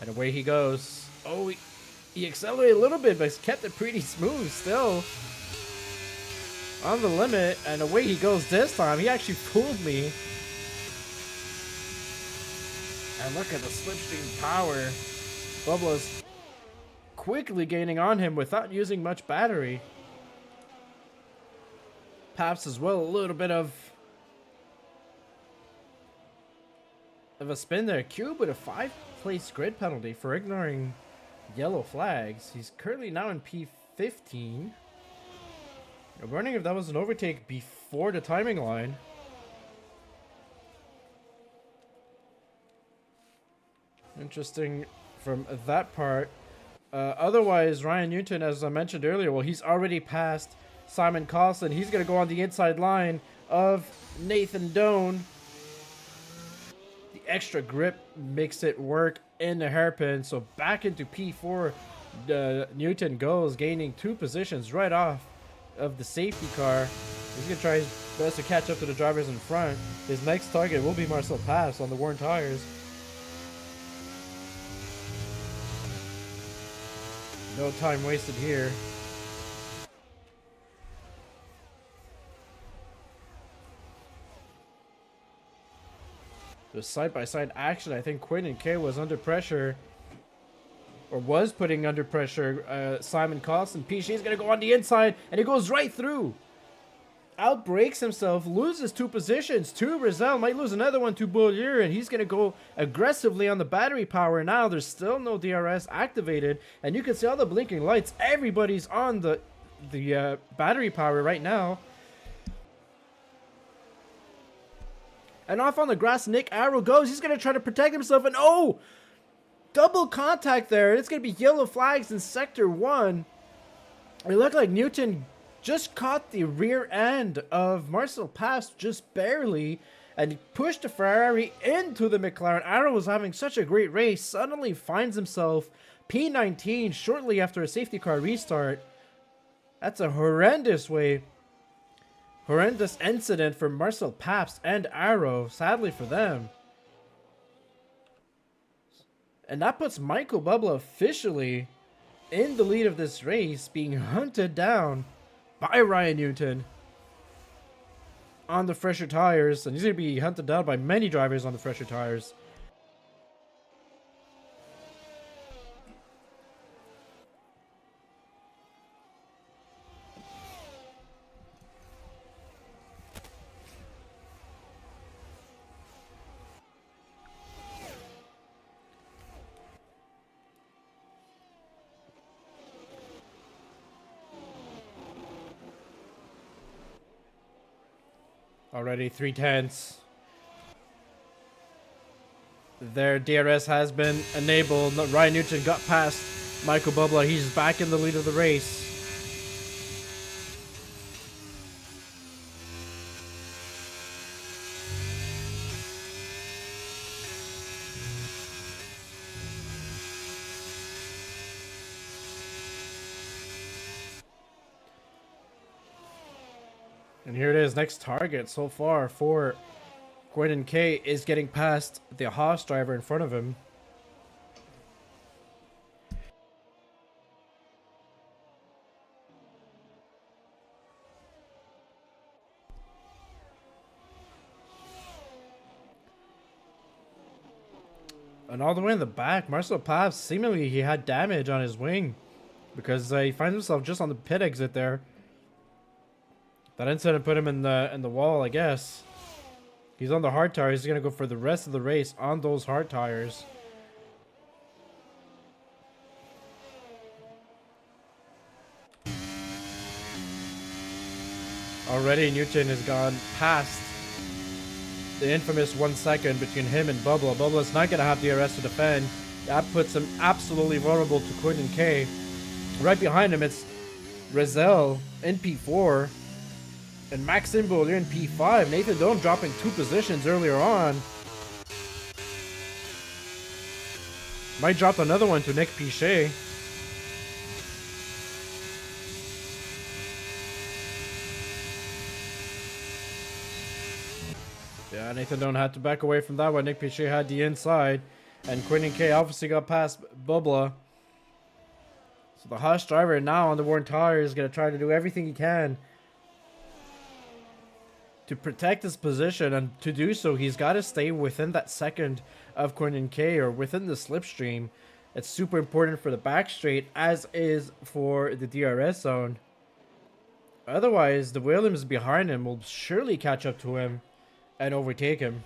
And away he goes. Oh, he accelerated a little bit, but he's kept it pretty smooth still. On the limit, and away he goes this time. He actually fooled me. And look at the slipstream power Bubba's quickly gaining on him without using much battery. Paps as well, a little bit of a spin there. Cube with a 5-place grid penalty for ignoring yellow flags. He's currently now in P15. I'm wondering if that was an overtake before the timing line. Interesting from that part. Otherwise, Ryan Newton, as I mentioned earlier, well, he's already passed Simon Carlson. He's going to go on the inside line of Nathan Doan. The extra grip makes it work in the hairpin. So back into P4, Newton goes, gaining 2 positions right off of the safety car. He's going to try his best to catch up to the drivers in front. His next target will be Marcel Paps on the Warren tires. No time wasted here. The side-by-side action. I think Quinn and Kay was under pressure, or was putting under pressure Simon Carlson. Pichet's gonna go on the inside, and he goes right through. Outbreaks himself, loses 2 positions to Rizal, might lose another one to Beaulieu, and he's gonna go aggressively on the battery power now. There's still no DRS activated, and you can see all the blinking lights. Everybody's on the battery power right now. And off on the grass, Nick Arrow goes. He's going to try to protect himself. And oh! Double contact there. It's going to be yellow flags in Sector 1. It looked like Newton just caught the rear end of Marcel Paps just barely. And pushed the Ferrari into the McLaren. Arrow was having such a great race. Suddenly finds himself P19 shortly after a safety car restart. That's a horrendous incident for Marcel Paps and Arrow, sadly for them. And that puts Michael Bubba officially in the lead of this race, being hunted down by Ryan Newton on the fresher tires. And he's going to be hunted down by many drivers on the fresher tires. Already 3/10. Their DRS has been enabled. Ryan Newton got past Michael Bubba. He's back in the lead of the race. And here it is, next target so far for Gordon Kay is getting past the Haas driver in front of him. And all the way in the back, Marcel Paps, seemingly he had damage on his wing because he finds himself just on the pit exit there. That incident put him in the wall, I guess. He's on the hard tires. He's going to go for the rest of the race on those hard tires. Already Newton has gone past the infamous 1 second between him and Bubba. Bubba's not going to have DRS to defend. That puts him absolutely vulnerable to Quinton Kay. Right behind him, it's Rizal in P4. And Maxime Beaulieu in P5. Nathan Doan dropping 2 positions earlier on. Might drop another one to Nick Pichet. Yeah, Nathan Doan had to back away from that one. Nick Pichet had the inside. And Quinton Kay obviously got past Bubba. So the Haas driver now on the Warren tire is going to try to do everything he can to protect his position, and to do so, he's got to stay within that second of Quinton Kay, or within the slipstream. It's super important for the back straight, as is for the DRS zone. Otherwise, the Williams behind him will surely catch up to him and overtake him.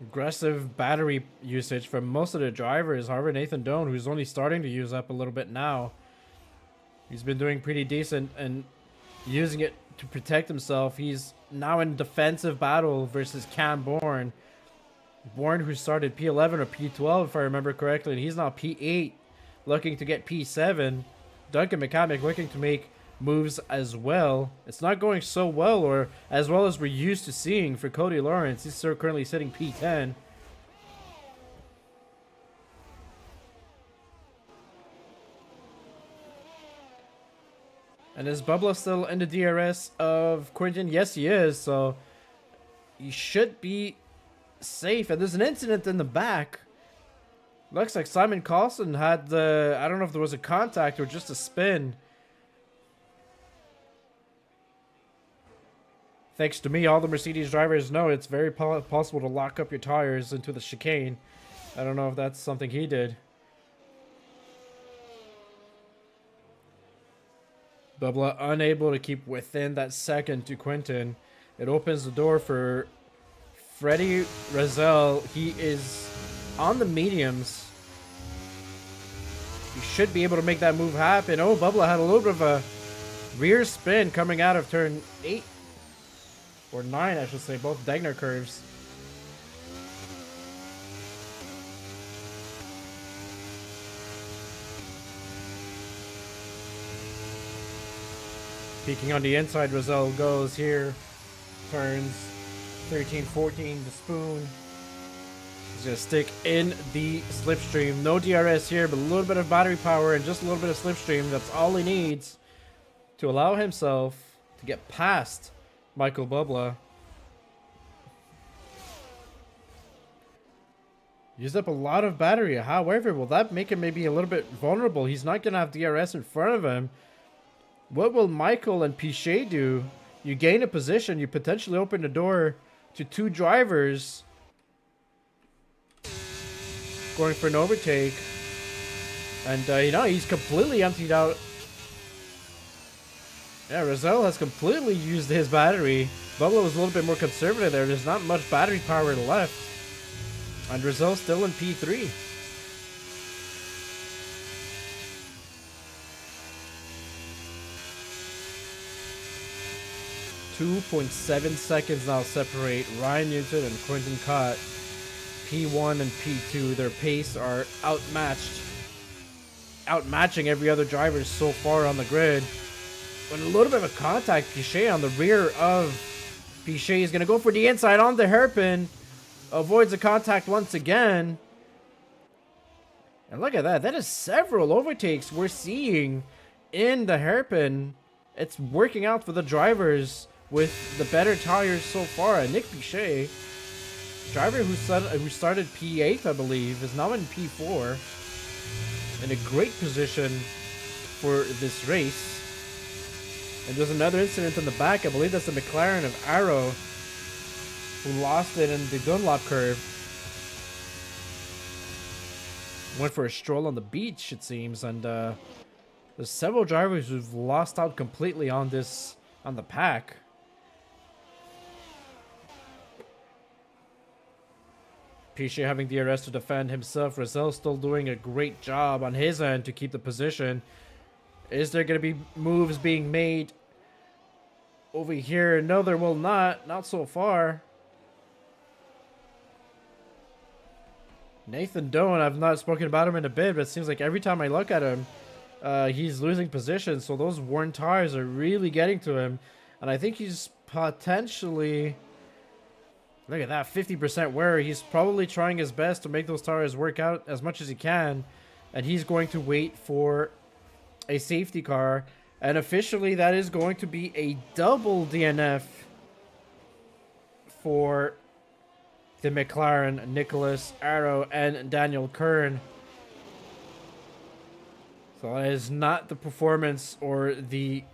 Aggressive battery usage from most of the drivers. However, Nathan Doan, who's only starting to use up a little bit now, he's been doing pretty decent and using it to protect himself. He's now in defensive battle versus Cam Bourne. Bourne, who started P11 or P12, if I remember correctly, and he's now P8, looking to get P7. Duncan McCormick looking to make moves as well. It's not going so well, or as well as we're used to seeing for Cody Lawrence. He's still currently sitting P10. And is Bubba still in the DRS of Quinton? Yes, he is. So he should be safe. And there's an incident in the back. Looks like Simon Carlson had the, I don't know if there was a contact or just a spin. Thanks to me, all the Mercedes drivers know it's very possible to lock up your tires into the chicane. I don't know if that's something he did. Bubba unable to keep within that second to Quinton. It opens the door for Freddie Razel. He is on the mediums. He should be able to make that move happen. Oh, Bubba had a little bit of a rear spin coming out of turn 8. Or 9, I should say. Both Degner curves. Peeking on the inside, Razel goes here. Turns 13, 14, the spoon. He's going to stick in the slipstream. No DRS here, but a little bit of battery power and just a little bit of slipstream. That's all he needs to allow himself to get past Michael Bubba. Used up a lot of battery. However, will that make him maybe a little bit vulnerable? He's not going to have DRS in front of him. What will Michael and Piché do? You gain a position. You potentially open the door to two drivers going for an overtake. And, you know, he's completely emptied out. Yeah, Razel has completely used his battery. Bubba was a little bit more conservative there. There's not much battery power left. And Razel still in P3. .7 seconds now separate Ryan Newton and Quinton Cott. P1 and P2, their pace are outmatching every other driver so far on the grid. But a little bit of a contact, Piché on the rear of Piché is going to go for the inside on the hairpin. Avoids the contact once again. And look at that. That is several overtakes we're seeing in the hairpin. It's working out for the drivers with the better tires so far. And Nick Piché, driver who started P8, I believe, is now in P4. In a great position for this race. And there's another incident in the back. I believe that's the McLaren of Arrow, who lost it in the Dunlop curve. Went for a stroll on the beach, it seems. And there's several drivers who've lost out completely on the pack. Piché having DRS to defend himself. Razel still doing a great job on his end to keep the position. Is there going to be moves being made over here? No, there will not. Not so far. Nathan Doan, I've not spoken about him in a bit, but it seems like every time I look at him, he's losing position. So those worn tires are really getting to him. And I think he's potentially... Look at that, 50% wear. He's probably trying his best to make those tires work out as much as he can. And he's going to wait for a safety car. And officially, that is going to be a double DNF for the McLaren, Nicholas Arrow, and Daniel Kern. So that is not the performance or the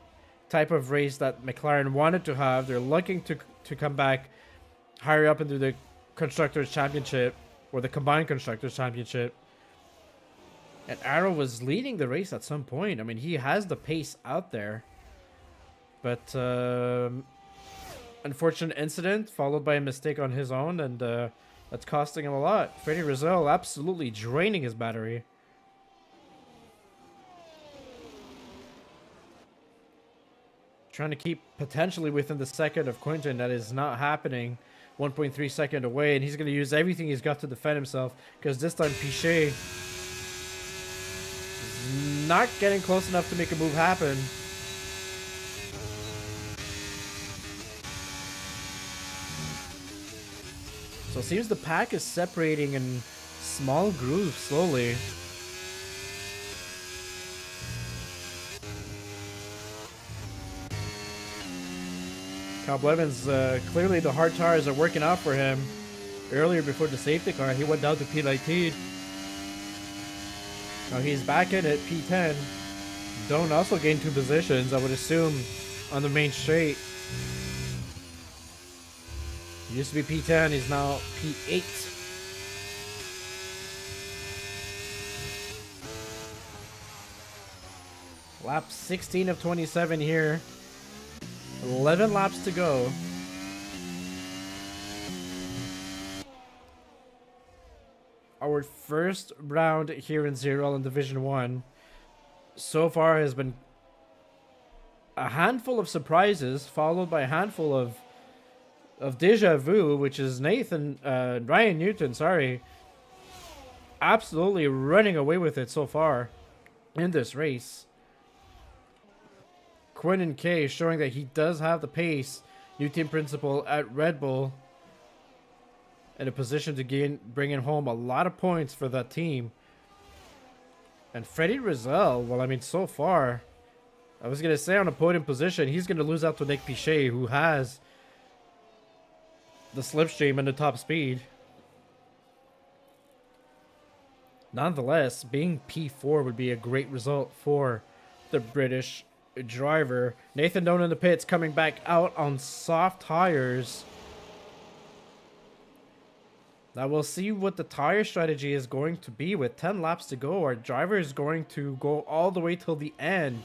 type of race that McLaren wanted to have. They're looking to come back higher up into the Constructors' Championship, or the Combined Constructors' Championship. And Arrow was leading the race at some point. I mean, he has the pace out there. But unfortunate incident followed by a mistake on his own, and that's costing him a lot. Freddie Rizal absolutely draining his battery. Trying to keep potentially within the second of Quinton. That is not happening. 1.3 second away, and he's going to use everything he's got to defend himself, because this time Piquet is not getting close enough to make a move happen. So it seems the pack is separating in small grooves slowly. Kyle Blevins, clearly the hard tires are working out for him. Earlier before the safety car, he went down to P19. Now he's back in at P10. Doan also gained 2 positions, I would assume, on the main straight. He used to be P10, he's now P8. Lap 16 of 27 here. 11 laps to go. Our first round here in Zero in Division 1 so far has been a handful of surprises, followed by a handful of deja vu, which is Ryan Newton, absolutely running away with it so far in this race. Quinton K showing that he does have the pace. New team principal at Red Bull, in a position to bring in home a lot of points for that team. And Freddie Rizal, well, I mean, so far, I was going to say on a podium position, he's going to lose out to Nick Piquet, who has the slipstream and the top speed. Nonetheless, being P4 would be a great result for the British driver. Nathan Doan in the pits, coming back out on soft tires. Now we'll see what the tire strategy is going to be. With 10 laps to go, our driver is going to go all the way till the end.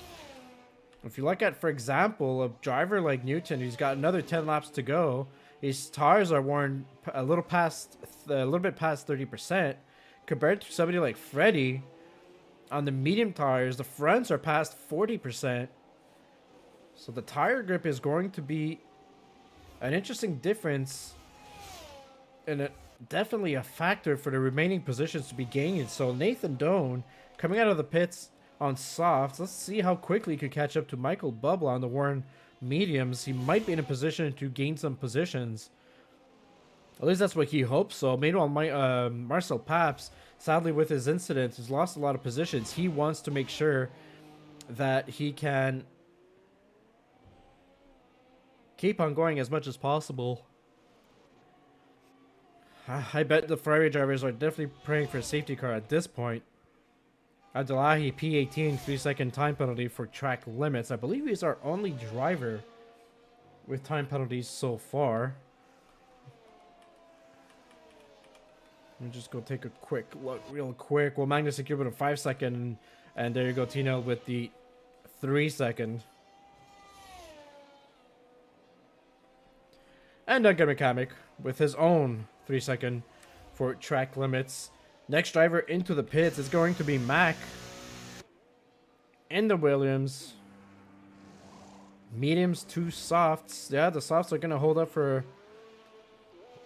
If you look at, for example, a driver like Newton, who's got another 10 laps to go, his tires are worn a little bit past 30%, compared to somebody like Freddie. On the medium tires, the fronts are past 40%. So the tire grip is going to be an interesting difference, and definitely a factor for the remaining positions to be gained. So Nathan Doan coming out of the pits on softs. Let's see how quickly he could catch up to Michael Bubla on the worn mediums. He might be in a position to gain some positions. At least that's what he hopes so. Meanwhile, Marcel Paps, sadly with his incident, has lost a lot of positions. He wants to make sure that he can keep on going as much as possible. I bet the Ferrari drivers are definitely praying for a safety car at this point. Abdullahi, P18, 3-second time penalty for track limits. I believe he's our only driver with time penalties so far. Let me just go take a quick look real quick. Well, Magnus secured with a 5-second, and there you go, Tino with the 3-second. And Duncan McCamick with his own 3-second for track limits. Next driver into the pits is going to be Mac in the Williams. Mediums to softs. Yeah, the softs are going to hold up for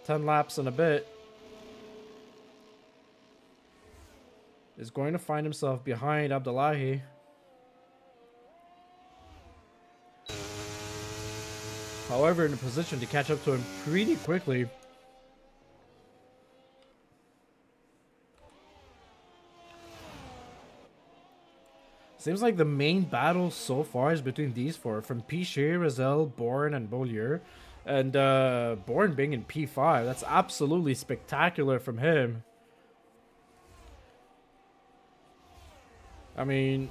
10 laps and a bit. Is going to find himself behind Abdullahi. However, in a position to catch up to him pretty quickly. Seems like the main battle so far is between these four, from Piquet, Rizal, Bourne, and Beaulieu. And Bourne being in P5, that's absolutely spectacular from him. I mean,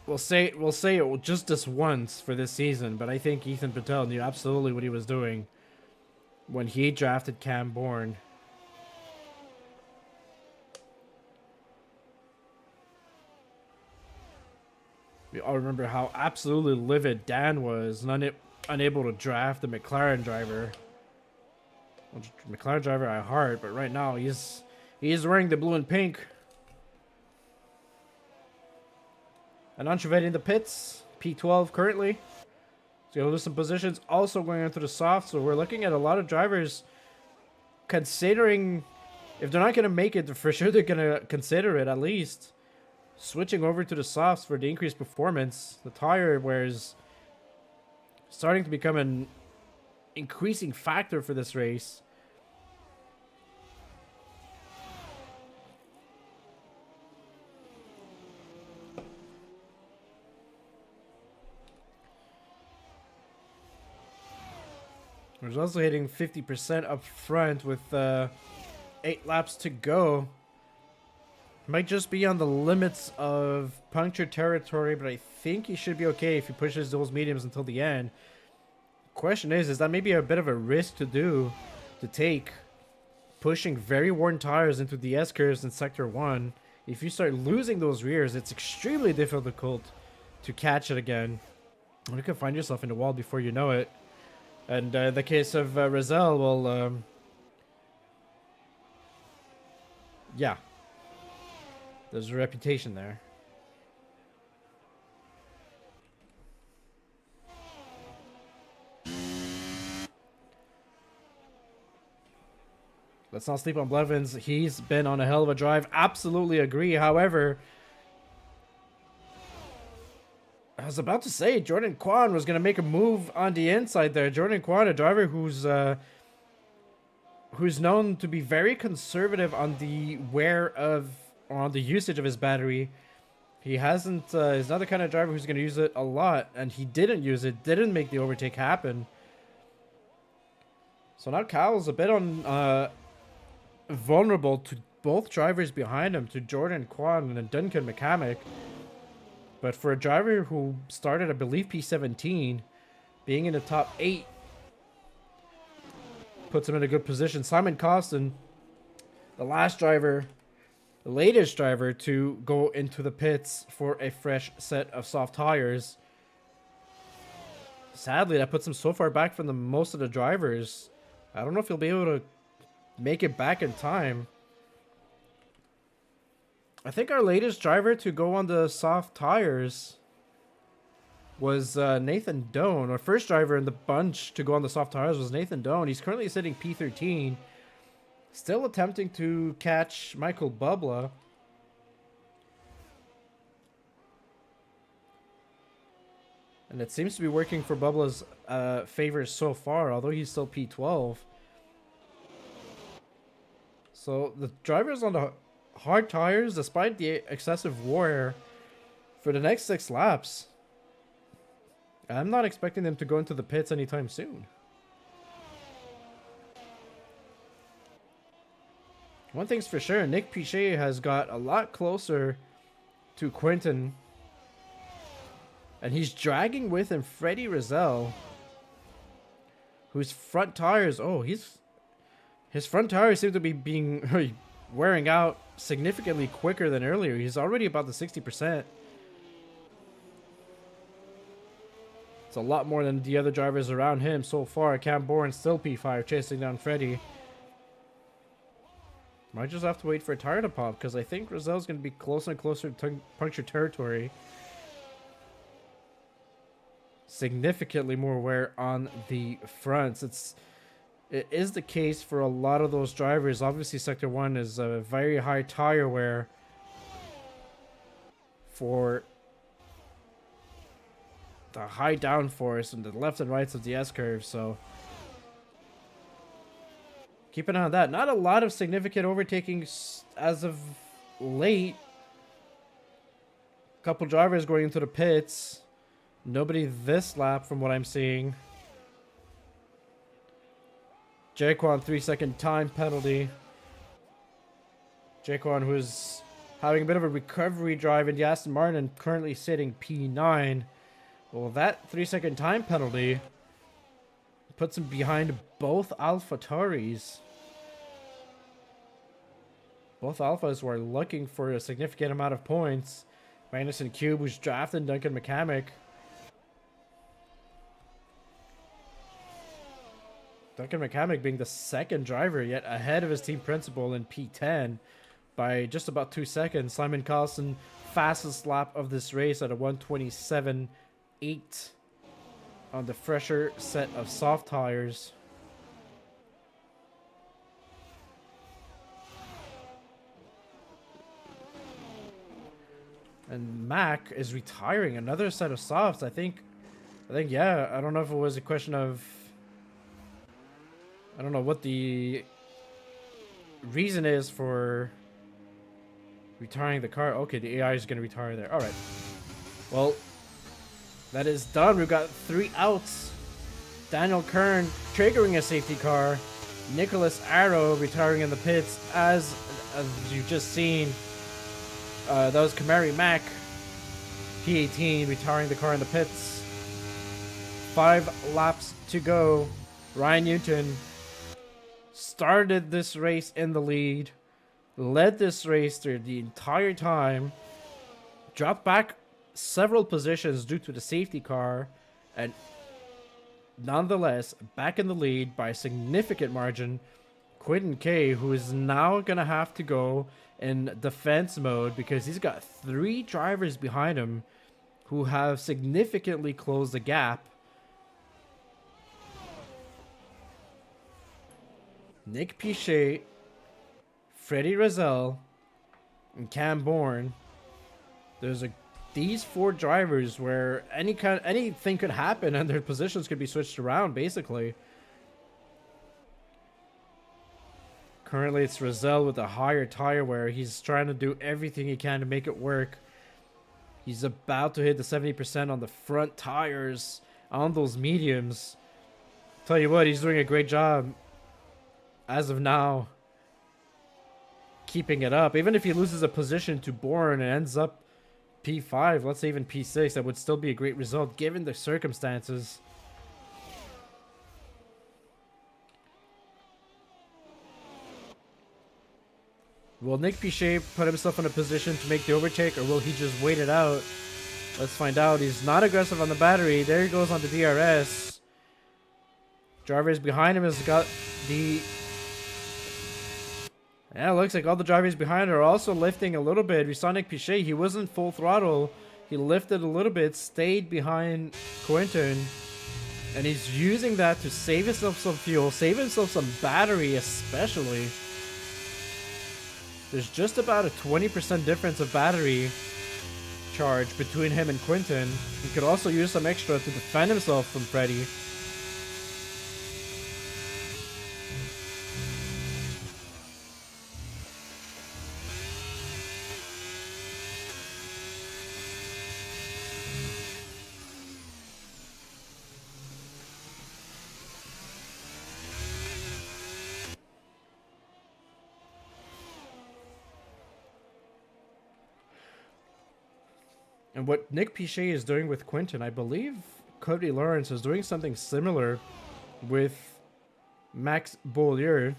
we'll say it just this once for this season, but I think Ethan Patel knew absolutely what he was doing when he drafted Cam Bourne. We all remember how absolutely livid Dan was and unable to draft the McLaren driver. Well, McLaren driver I heart, but right now he's wearing the blue and pink. And Andretti in the pits, P12 currently. So you'll lose some positions. Also going into the soft, so we're looking at a lot of drivers considering, if they're not going to make it, for sure they're going to consider it at least. Switching over to the softs for the increased performance. The tire wear is starting to become an increasing factor for this race. There's also hitting 50% up front with 8 laps to go. Might just be on the limits of puncture territory, but I think he should be okay if he pushes those mediums until the end. Question is that maybe a bit of a risk to take, pushing very worn tires into the S-curves in Sector 1. If you start losing those rears, it's extremely difficult to catch it again. You can find yourself in the wall before you know it. And in the case of Rizal, well, yeah. There's a reputation there. Let's not sleep on Blevins. He's been on a hell of a drive. Absolutely agree. However, I was about to say Jordan Kwan was going to make a move on the inside there. Jordan Kwan, a driver who's known to be very conservative on the wear of, or on the usage of his battery. He hasn't, he's not the kind of driver who's going to use it a lot, and he didn't use it, didn't make the overtake happen. So now Kyle's a bit on, vulnerable to both drivers behind him, to Jordan Kwan and Duncan McCamick. But for a driver who started, I believe, P17, being in the top 8 puts him in a good position. Simon Costin, the latest driver to go into the pits for a fresh set of soft tires. Sadly, that puts him so far back from most of the drivers. I don't know if he'll be able to make it back in time. I think our latest driver to go on the soft tires was Nathan Doan. Our first driver in the bunch to go on the soft tires was Nathan Doan. He's currently sitting P13. Still attempting to catch Michael Bubla. And it seems to be working for Bubla's favor so far, although he's still P12. So the drivers on the hard tires, despite the excessive wear, for the next 6 laps, I'm not expecting them to go into the pits anytime soon. One thing's for sure, Nick Piché has got a lot closer to Quinton, and he's dragging with him Freddie Rizal, whose front tires, his front tires seem to be wearing out significantly quicker than earlier. He's already about the 60%. It's a lot more than the other drivers around him so far. Cam Bourne still P5 chasing down Freddie. Might just have to wait for a tire to pop, because I think Rizal's going to be closer and closer to puncture territory. Significantly more wear on the fronts. It is the case for a lot of those drivers. Obviously, Sector 1 is a very high tire wear for the high downforce and the left and rights of the S-curve, so keep an eye on that. Not a lot of significant overtaking as of late. Couple drivers going into the pits. Nobody this lap from what I'm seeing. Jaquan 3-second time penalty. Jaquan, who's having a bit of a recovery drive in the Aston Martin and currently sitting P9. Well, that 3-second time penalty puts him behind both AlphaTauris. Both Alphas were looking for a significant amount of points. Magnussen Cube was drafting Duncan McCamick. Duncan McCamick being the second driver, yet ahead of his team principal in P10 by just about 2 seconds. Simon Carlson, fastest lap of this race at a 1:27.8 on the fresher set of soft tires. And Mac is retiring another set of softs. I think, yeah, I don't know if it was a question of, I don't know what the reason is for retiring the car. Okay, the AI is going to retire there. All right. Well, that is done. We've got 3 outs. Daniel Kern triggering a safety car. Nicholas Arrow retiring in the pits. As you've just seen, that was Kamari Mack, P18, retiring the car in the pits. 5 laps to go. Ryan Newton started this race in the lead, led this race through the entire time, dropped back several positions due to the safety car, and nonetheless back in the lead by a significant margin. Quinton Kay, who is now going to have to go in defense mode because he's got 3 drivers behind him who have significantly closed the gap. Nick Pichet, Freddie Rozelle, and Cam Bourne. These 4 drivers where anything could happen and their positions could be switched around basically. Currently it's Rozelle with a higher tire wear. He's trying to do everything he can to make it work. He's about to hit the 70% on the front tires on those mediums. Tell you what, he's doing a great job as of now keeping it up. Even if he loses a position to Bourne and ends up P5, let's say even P6, that would still be a great result given the circumstances. Will Nick Pichet put himself in a position to make the overtake, or will he just wait it out? Let's find out. He's not aggressive on the battery. There he goes on the DRS. Drivers behind him has got the... Yeah, it looks like all the drivers behind are also lifting a little bit. We saw Nick Pichet. He wasn't full throttle. He lifted a little bit, stayed behind Quinton. And he's using that to save himself some fuel, save himself some battery especially. There's just about a 20% difference of battery charge between him and Quinton. He could also use some extra to defend himself from Freddie. And what Nick Pichet is doing with Quinton, I believe Cody Lawrence is doing something similar with Max Beaulieu.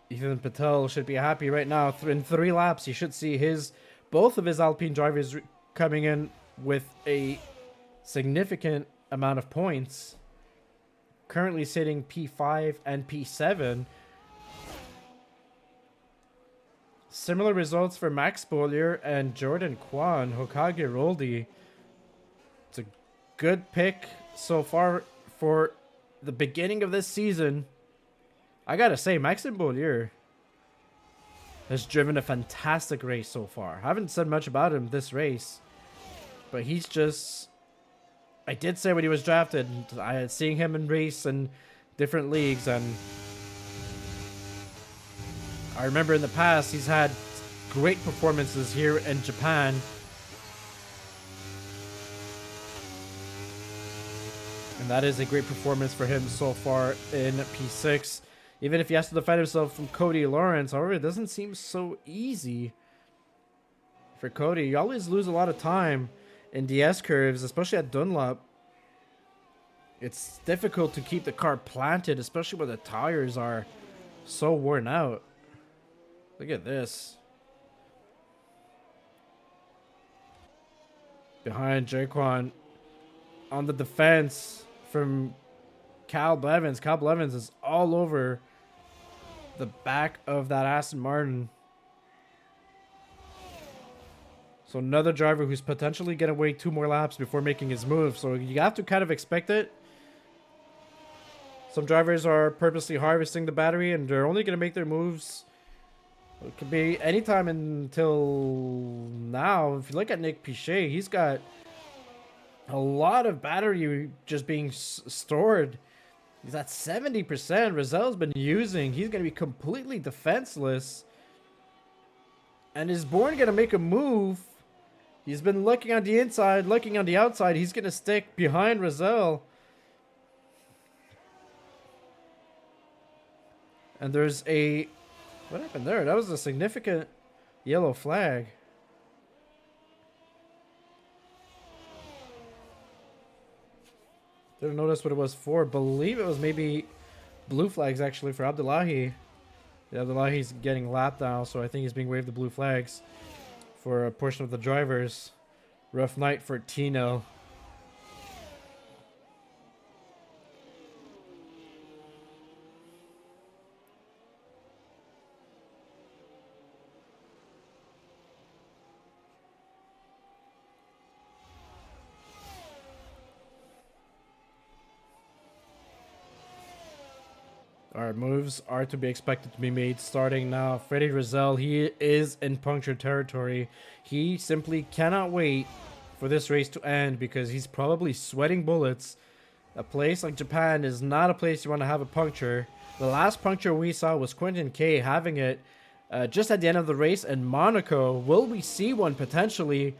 Ethan Patel should be happy right now. In 3 laps, you should see both of his Alpine drivers coming in with a significant amount of points. Currently sitting P5 and P7. Similar results for Max Beaulieu and Jordan Kwan, Hokage Roldi. It's a good pick so far for the beginning of this season. I gotta say, Max Beaulieu has driven a fantastic race so far. I haven't said much about him this race, but he's just... I did say when he was drafted, I had seen him in race in different leagues, and I remember in the past he's had great performances here in Japan. And that is a great performance for him so far in P6. even if he has to defend himself from Cody Lawrence. However, it doesn't seem so easy for Cody. You always lose a lot of time in the S-curves, especially at Dunlop. It's difficult to keep the car planted, especially when the tires are so worn out. Look at this. Behind Jaquan on the defense from Cal Blevins. Cal Blevins is all over the back of that Aston Martin. So another driver who's potentially going to wait 2 more laps before making his move. So you have to kind of expect it. Some drivers are purposely harvesting the battery, and they're only going to make their moves. It could be anytime until now. If you look at Nick Pichet, he's got a lot of battery just being stored. He's at 70%. Razel's been using. He's going to be completely defenseless. And is Bourne going to make a move? He's been looking on the inside, looking on the outside. He's going to stick behind Razel. And there's a... What happened there? That was a significant yellow flag. Didn't notice what it was for. Believe it was maybe blue flags actually for Abdullahi. Yeah, Abdullahi's getting lapped now, so I think he's being waved the blue flags for a portion of the drivers. Rough night for Tino. Alright, moves are to be expected to be made starting now. Freddie Razel, he is in puncture territory. He simply cannot wait for this race to end because he's probably sweating bullets. A place like Japan is not a place you want to have a puncture. The last puncture we saw was Quentin K having it just at the end of the race in Monaco. Will we see one potentially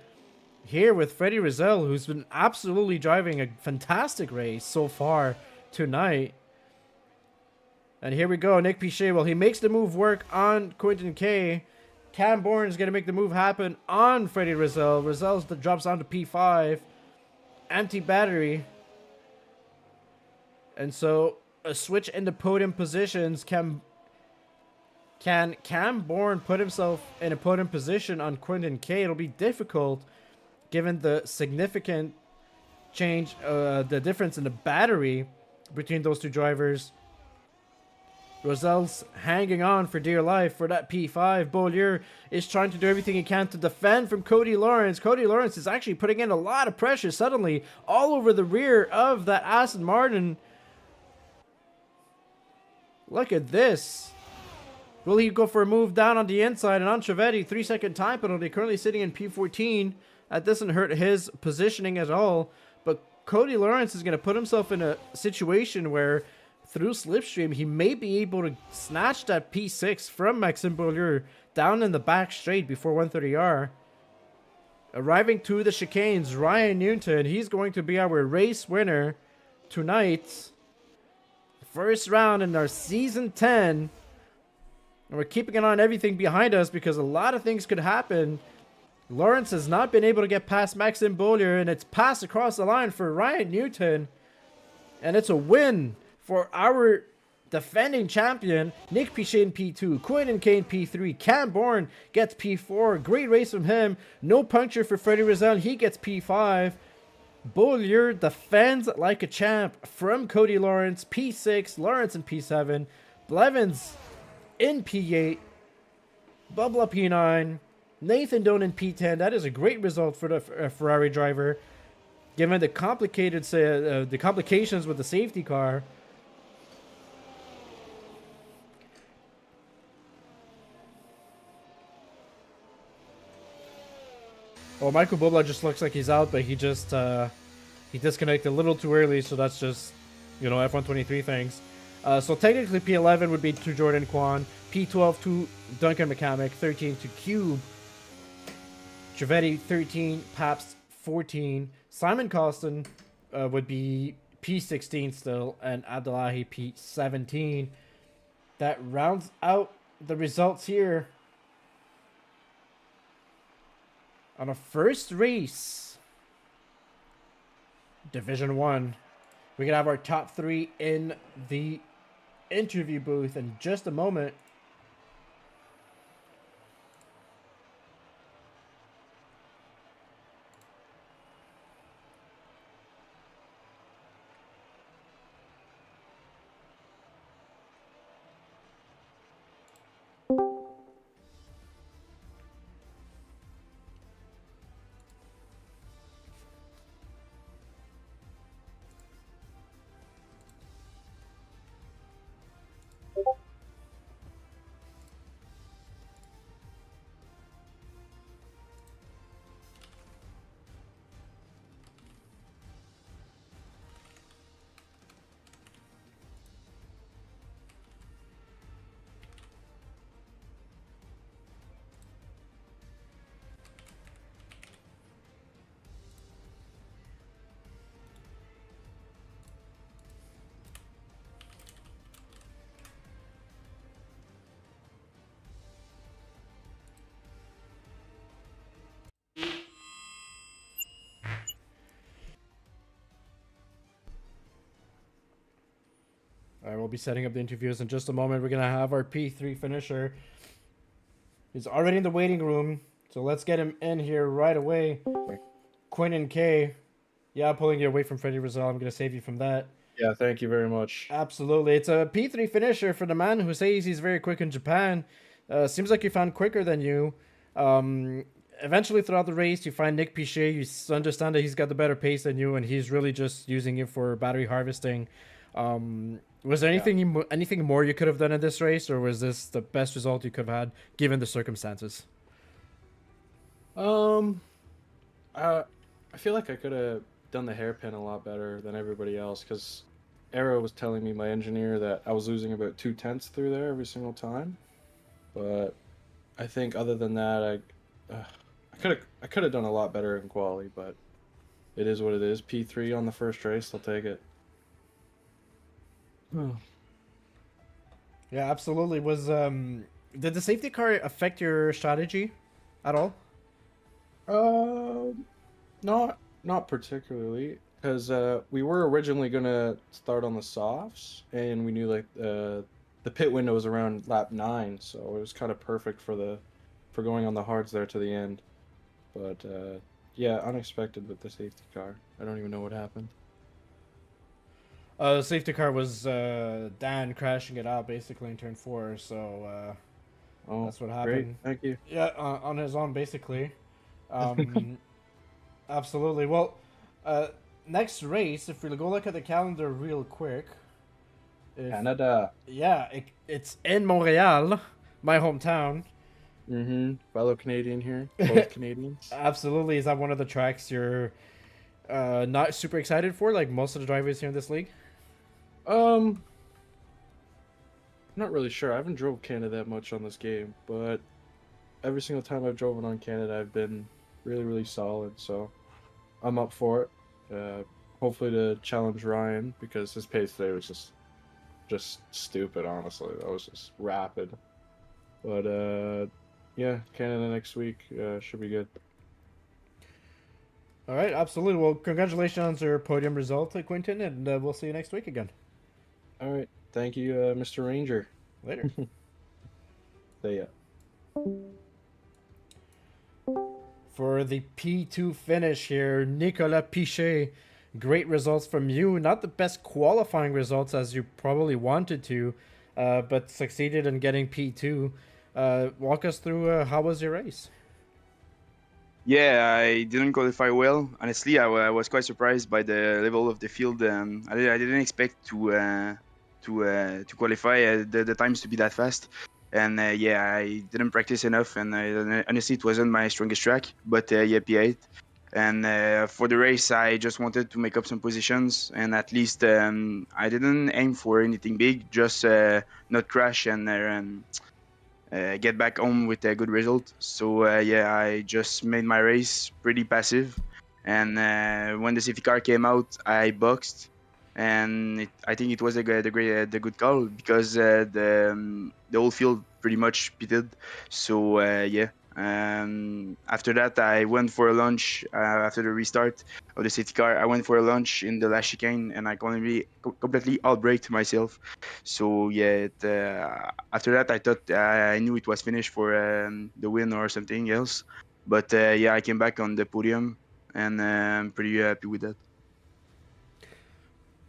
here with Freddie Razel, who's been absolutely driving a fantastic race so far tonight? And here we go, Nick Pichet. Well, he makes the move work on Quentin K. Cam Bourne is going to make the move happen on Freddie Razel. Razel drops down to P5. Empty battery. And so, a switch into podium positions. Can Cam Bourne put himself in a podium position on Quentin K? It'll be difficult given the significant change, the difference in the battery between those two drivers. Razel's hanging on for dear life for that P5. Beaulieu is trying to do everything he can to defend from Cody Lawrence. Cody Lawrence is actually putting in a lot of pressure suddenly all over the rear of that Aston Martin. Look at this. Will he go for a move down on the inside? And on Trivedi, 3-second time penalty, currently sitting in P14. That doesn't hurt his positioning at all. But Cody Lawrence is going to put himself in a situation where through slipstream, he may be able to snatch that P6 from Maxime Beaulieu down in the back straight before 130R. Arriving to the chicanes, Ryan Newton. He's going to be our race winner tonight. First round in our Season 10. And we're keeping an eye on everything behind us because a lot of things could happen. Lawrence has not been able to get past Maxime Beaulieu, and it's passed across the line for Ryan Newton. And it's a win for our defending champion, Nick Pichet in P2, Quentin K in P3, Cam Bourne gets P4, great race from him, no puncture for Freddie Razel, he gets P5, Beaulieu defends like a champ from Cody Lawrence, P6, Lawrence in P7, Blevins in P8, Bubba P9, Nathan Doan in P10, that is a great result for the Ferrari driver, given the complications with the safety car. Well, Michael Bubla just looks like he's out, but he just he disconnected a little too early, so that's just, you know, F123 things. So technically P11 would be to Jordan Kwan, P12 to Duncan McCamick, 13 to Cube, Trivedi 13, Pabst 14, Simon Costin would be P16 still, and Abdullahi P17. that rounds out the results here on a first race, Division 1. We're going to have our top 3 in the interview booth in just a moment. All right, we'll be setting up the interviews in just a moment. We're going to have our P3 finisher. He's already in the waiting room, so let's get him in here right away. Quinton K. Yeah, pulling you away from Freddie Rizal. I'm going to save you from that. Yeah, thank you very much. Absolutely. It's a P3 finisher for the man who says he's very quick in Japan. Seems like you found quicker than you. Eventually, throughout the race, you find Nick Pichet. You understand that he's got the better pace than you, and he's really just using it for battery harvesting. Was there anything more you could have done in this race, or was this the best result you could have had given the circumstances? I feel like I could have done the hairpin a lot better than everybody else, because Arrow was telling me, my engineer, that I was losing about 2/10 through there every single time. But I think other than that, I could have done a lot better in quali, but it is what it is. P3 on the first race, I'll take it. Yeah, absolutely. Was did the safety car affect your strategy at all? Not particularly, because we were originally gonna start on the softs, and we knew like the pit window was around lap 9, so it was kind of perfect for going on the hards there to the end. But yeah, unexpected with the safety car. I don't even know what happened. The safety car was Dan crashing it out basically in turn 4, so that's what happened. Great. Thank you. Yeah, on his own basically. Absolutely. Well, next race, if we go look at the calendar real quick. Canada. Yeah, it's in Montreal, my hometown. Fellow Canadian here. Both Canadians. Absolutely. Is that one of the tracks you're not super excited for, like most of the drivers here in this league? Not really sure. I haven't drove Canada that much on this game, but every single time I've driven on Canada, I've been really, really solid. So I'm up for it. Hopefully to challenge Ryan, because his pace today was just stupid. Honestly, that was just rapid. But yeah, Canada next week should be good. All right, absolutely. Well, congratulations on your podium result, Quinton, and we'll see you next week again. All right. Thank you, Mr. Ranger. Later. See ya. For the P2 finish here, Nicolas Pichet. Great results from you. Not the best qualifying results as you probably wanted to, but succeeded in getting P2. Walk us through how was your race? Yeah, I didn't qualify well. Honestly, I was quite surprised by the level of the field. I didn't expect to qualify the times to be that fast. And yeah, I didn't practice enough, and honestly, it wasn't my strongest track. But yeah, P8. And for the race, I just wanted to make up some positions, and at least I didn't aim for anything big, just not crash and get back home with a good result. So yeah, I just made my race pretty passive, and when the safety car came out, I boxed, and I think it was the good call because the whole field pretty much pitted. So yeah. After that, I went for a lunch after the restart of the safety car. I went for a lunch in the last chicane, and I completely outbraked myself. So yeah, after that, I thought I knew it was finished for the win or something else. But yeah, I came back on the podium, and I'm pretty happy with that.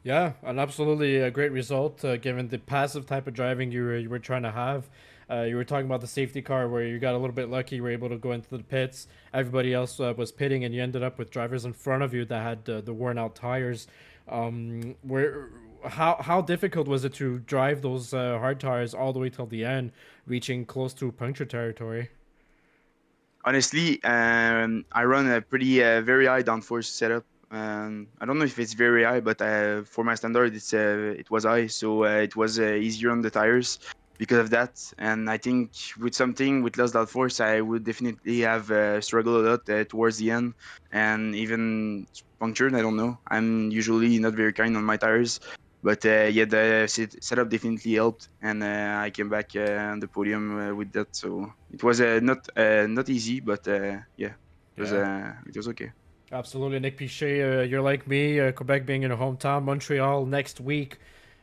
Yeah, an absolutely great result given the passive type of driving you were trying to have. You were talking about the safety car where you got a little bit lucky, you were able to go into the pits. Everybody else was pitting, and you ended up with drivers in front of you that had the worn out tires. How difficult was it to drive those hard tires all the way till the end, reaching close to puncture territory? Honestly, I run a pretty very high downforce setup. I don't know if it's very high, but for my standard, it was high, so it was easier on the tires because of that. And I think with something with less downforce, I would definitely have struggled a lot towards the end, and even punctured. I don't know. I'm usually not very kind on my tires, but yeah, the setup definitely helped, and I came back on the podium with that. So it was not easy, but yeah, it was okay. Absolutely, Nick Pichet, you're like me, Quebec being in a hometown, Montreal next week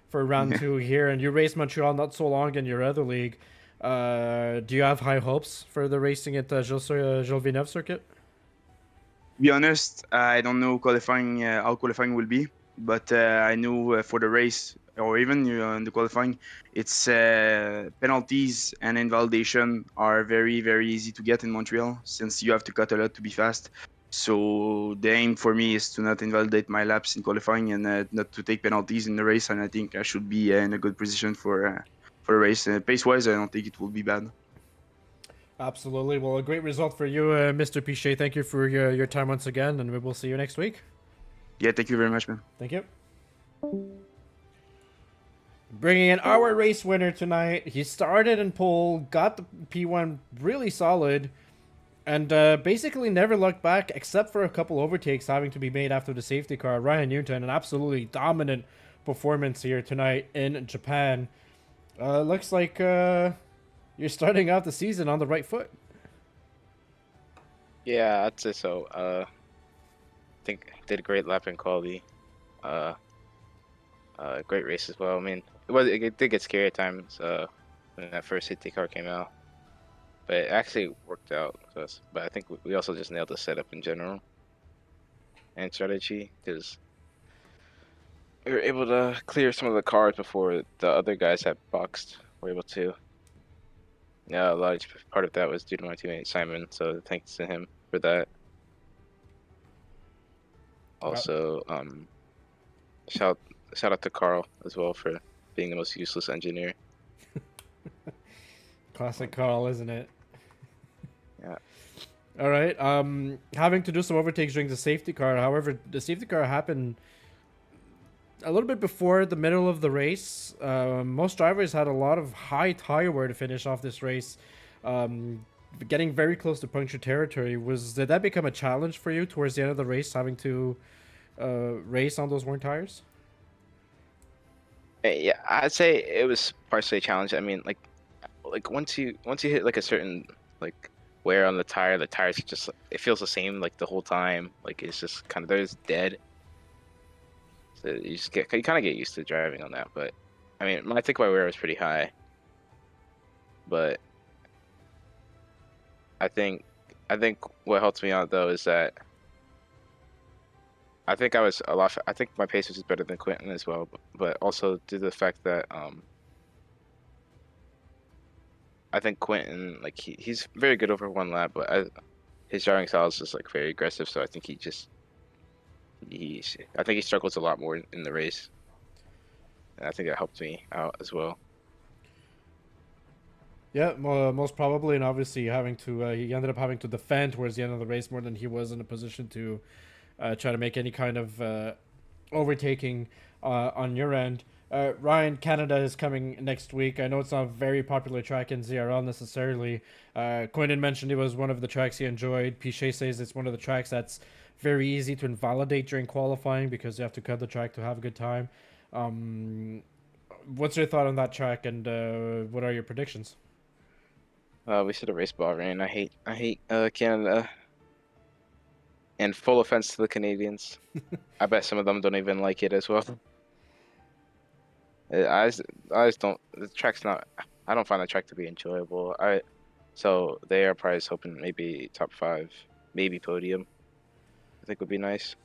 for round 2 here, and you raced Montreal not so long in your other league. Do you have high hopes for the racing at Gilles Villeneuve circuit? To be honest, I don't know qualifying how qualifying will be, but I know for the race or even in the qualifying, it's penalties and invalidation are very very easy to get in Montreal since you have to cut a lot to be fast. So the aim for me is to not invalidate my laps in qualifying and not to take penalties in the race. And I think I should be in a good position for a race. Pace-wise, I don't think it will be bad. Absolutely. Well, a great result for you, Mr. Pichet. Thank you for your time once again, and we will see you next week. Yeah, thank you very much, man. Thank you. Bringing in our race winner tonight. He started in pole, got the P1 really solid, and basically never looked back except for a couple overtakes having to be made after the safety car. Ryan Newton, an absolutely dominant performance here tonight in Japan. Looks like you're starting out the season on the right foot. Yeah, I'd say so. I think I did a great lap in quality. Great race as well. I mean, it did get scary at times when that first safety car came out. But it actually worked out for us. But I think we also just nailed the setup in general and strategy because we were able to clear some of the cars before the other guys that boxed were able to. Yeah, a large part of that was due to my teammate Simon, so thanks to him for that. Also, shout out to Carl as well for being the most useless engineer. Classic Carl, isn't it? Yeah. All right. Having to do some overtakes during the safety car. However, the safety car happened a little bit before the middle of the race. Most drivers had a lot of high tire wear to finish off this race. Getting very close to puncture territory. Did that become a challenge for you towards the end of the race, having to race on those worn tires? Yeah, I'd say it was partially a challenge. I mean, like once you hit like a certain like wear on the tires just it feels the same like the whole time. Like it's just kind of they're just dead. So you kind of get used to driving on that. But I mean, I think my wear was pretty high. But I think what helped me out though is that I think I think my pace was better than Quentin as well, but also due to the fact that I think Quentin, like he's very good over one lap, but his driving style is just like very aggressive. So I think he struggles a lot more in the race, and I think that helped me out as well. Yeah, most probably, and obviously he ended up having to defend towards the end of the race more than he was in a position to try to make any kind of overtaking on your end. Ryan, Canada is coming next week. I know it's not a very popular track in ZRL necessarily. Quinton mentioned it was one of the tracks he enjoyed. Piché says it's one of the tracks that's very easy to invalidate during qualifying because you have to cut the track to have a good time. What's your thought on that track, and what are your predictions? We should have raced Bahrain. I hate Canada. And full offense to the Canadians. I bet some of them don't even like it as well. I just don't. The track's not. I don't find the track to be enjoyable. So they are probably just hoping maybe top 5, maybe podium. I think would be nice.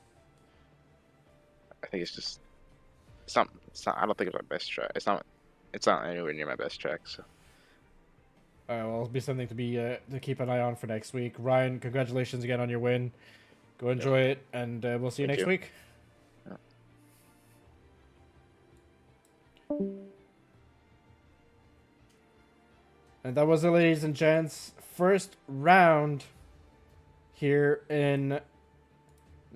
I think it's just. It's not. I don't think it's my best track. It's not anywhere near my best track. So. Well, it'll be something to keep an eye on for next week. Ryan, congratulations again on your win. Go enjoy it, and we'll see you next week. And that was it, ladies and gents. First round here in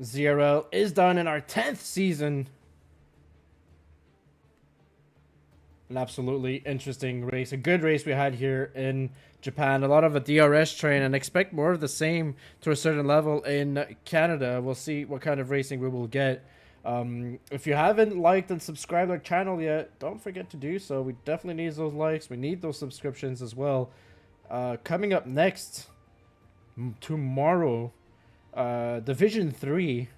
ZRL is done in our 10th season. An absolutely interesting race. A good race we had here in Japan. A lot of a DRS train, and expect more of the same to a certain level in Canada. We'll see what kind of racing we will get. If you haven't liked and subscribed our channel yet, don't forget to do so. We definitely need those likes. We need those subscriptions as well. Coming up next, tomorrow, Division 3.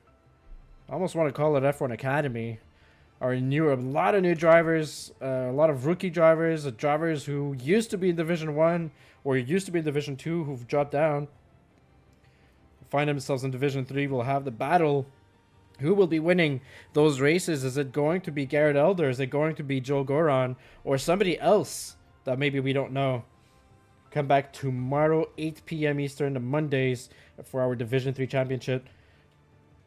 I almost want to call it F1 Academy. A lot of new drivers, a lot of rookie drivers, drivers who used to be in Division 1 or used to be in Division 2 who've dropped down, find themselves in Division 3. We'll have the battle. Who will be winning those races? Is it going to be Garrett Elder? Is it going to be Joe Goron? Or somebody else that maybe we don't know? Come back tomorrow, 8 p.m. Eastern, to Mondays, for our Division 3 championship.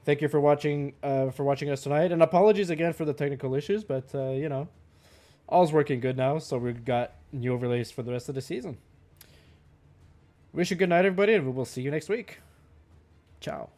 Thank you for watching us tonight. And apologies again for the technical issues, but, you know, all's working good now. So we've got new overlays for the rest of the season. Wish you a good night, everybody, and we will see you next week. Ciao.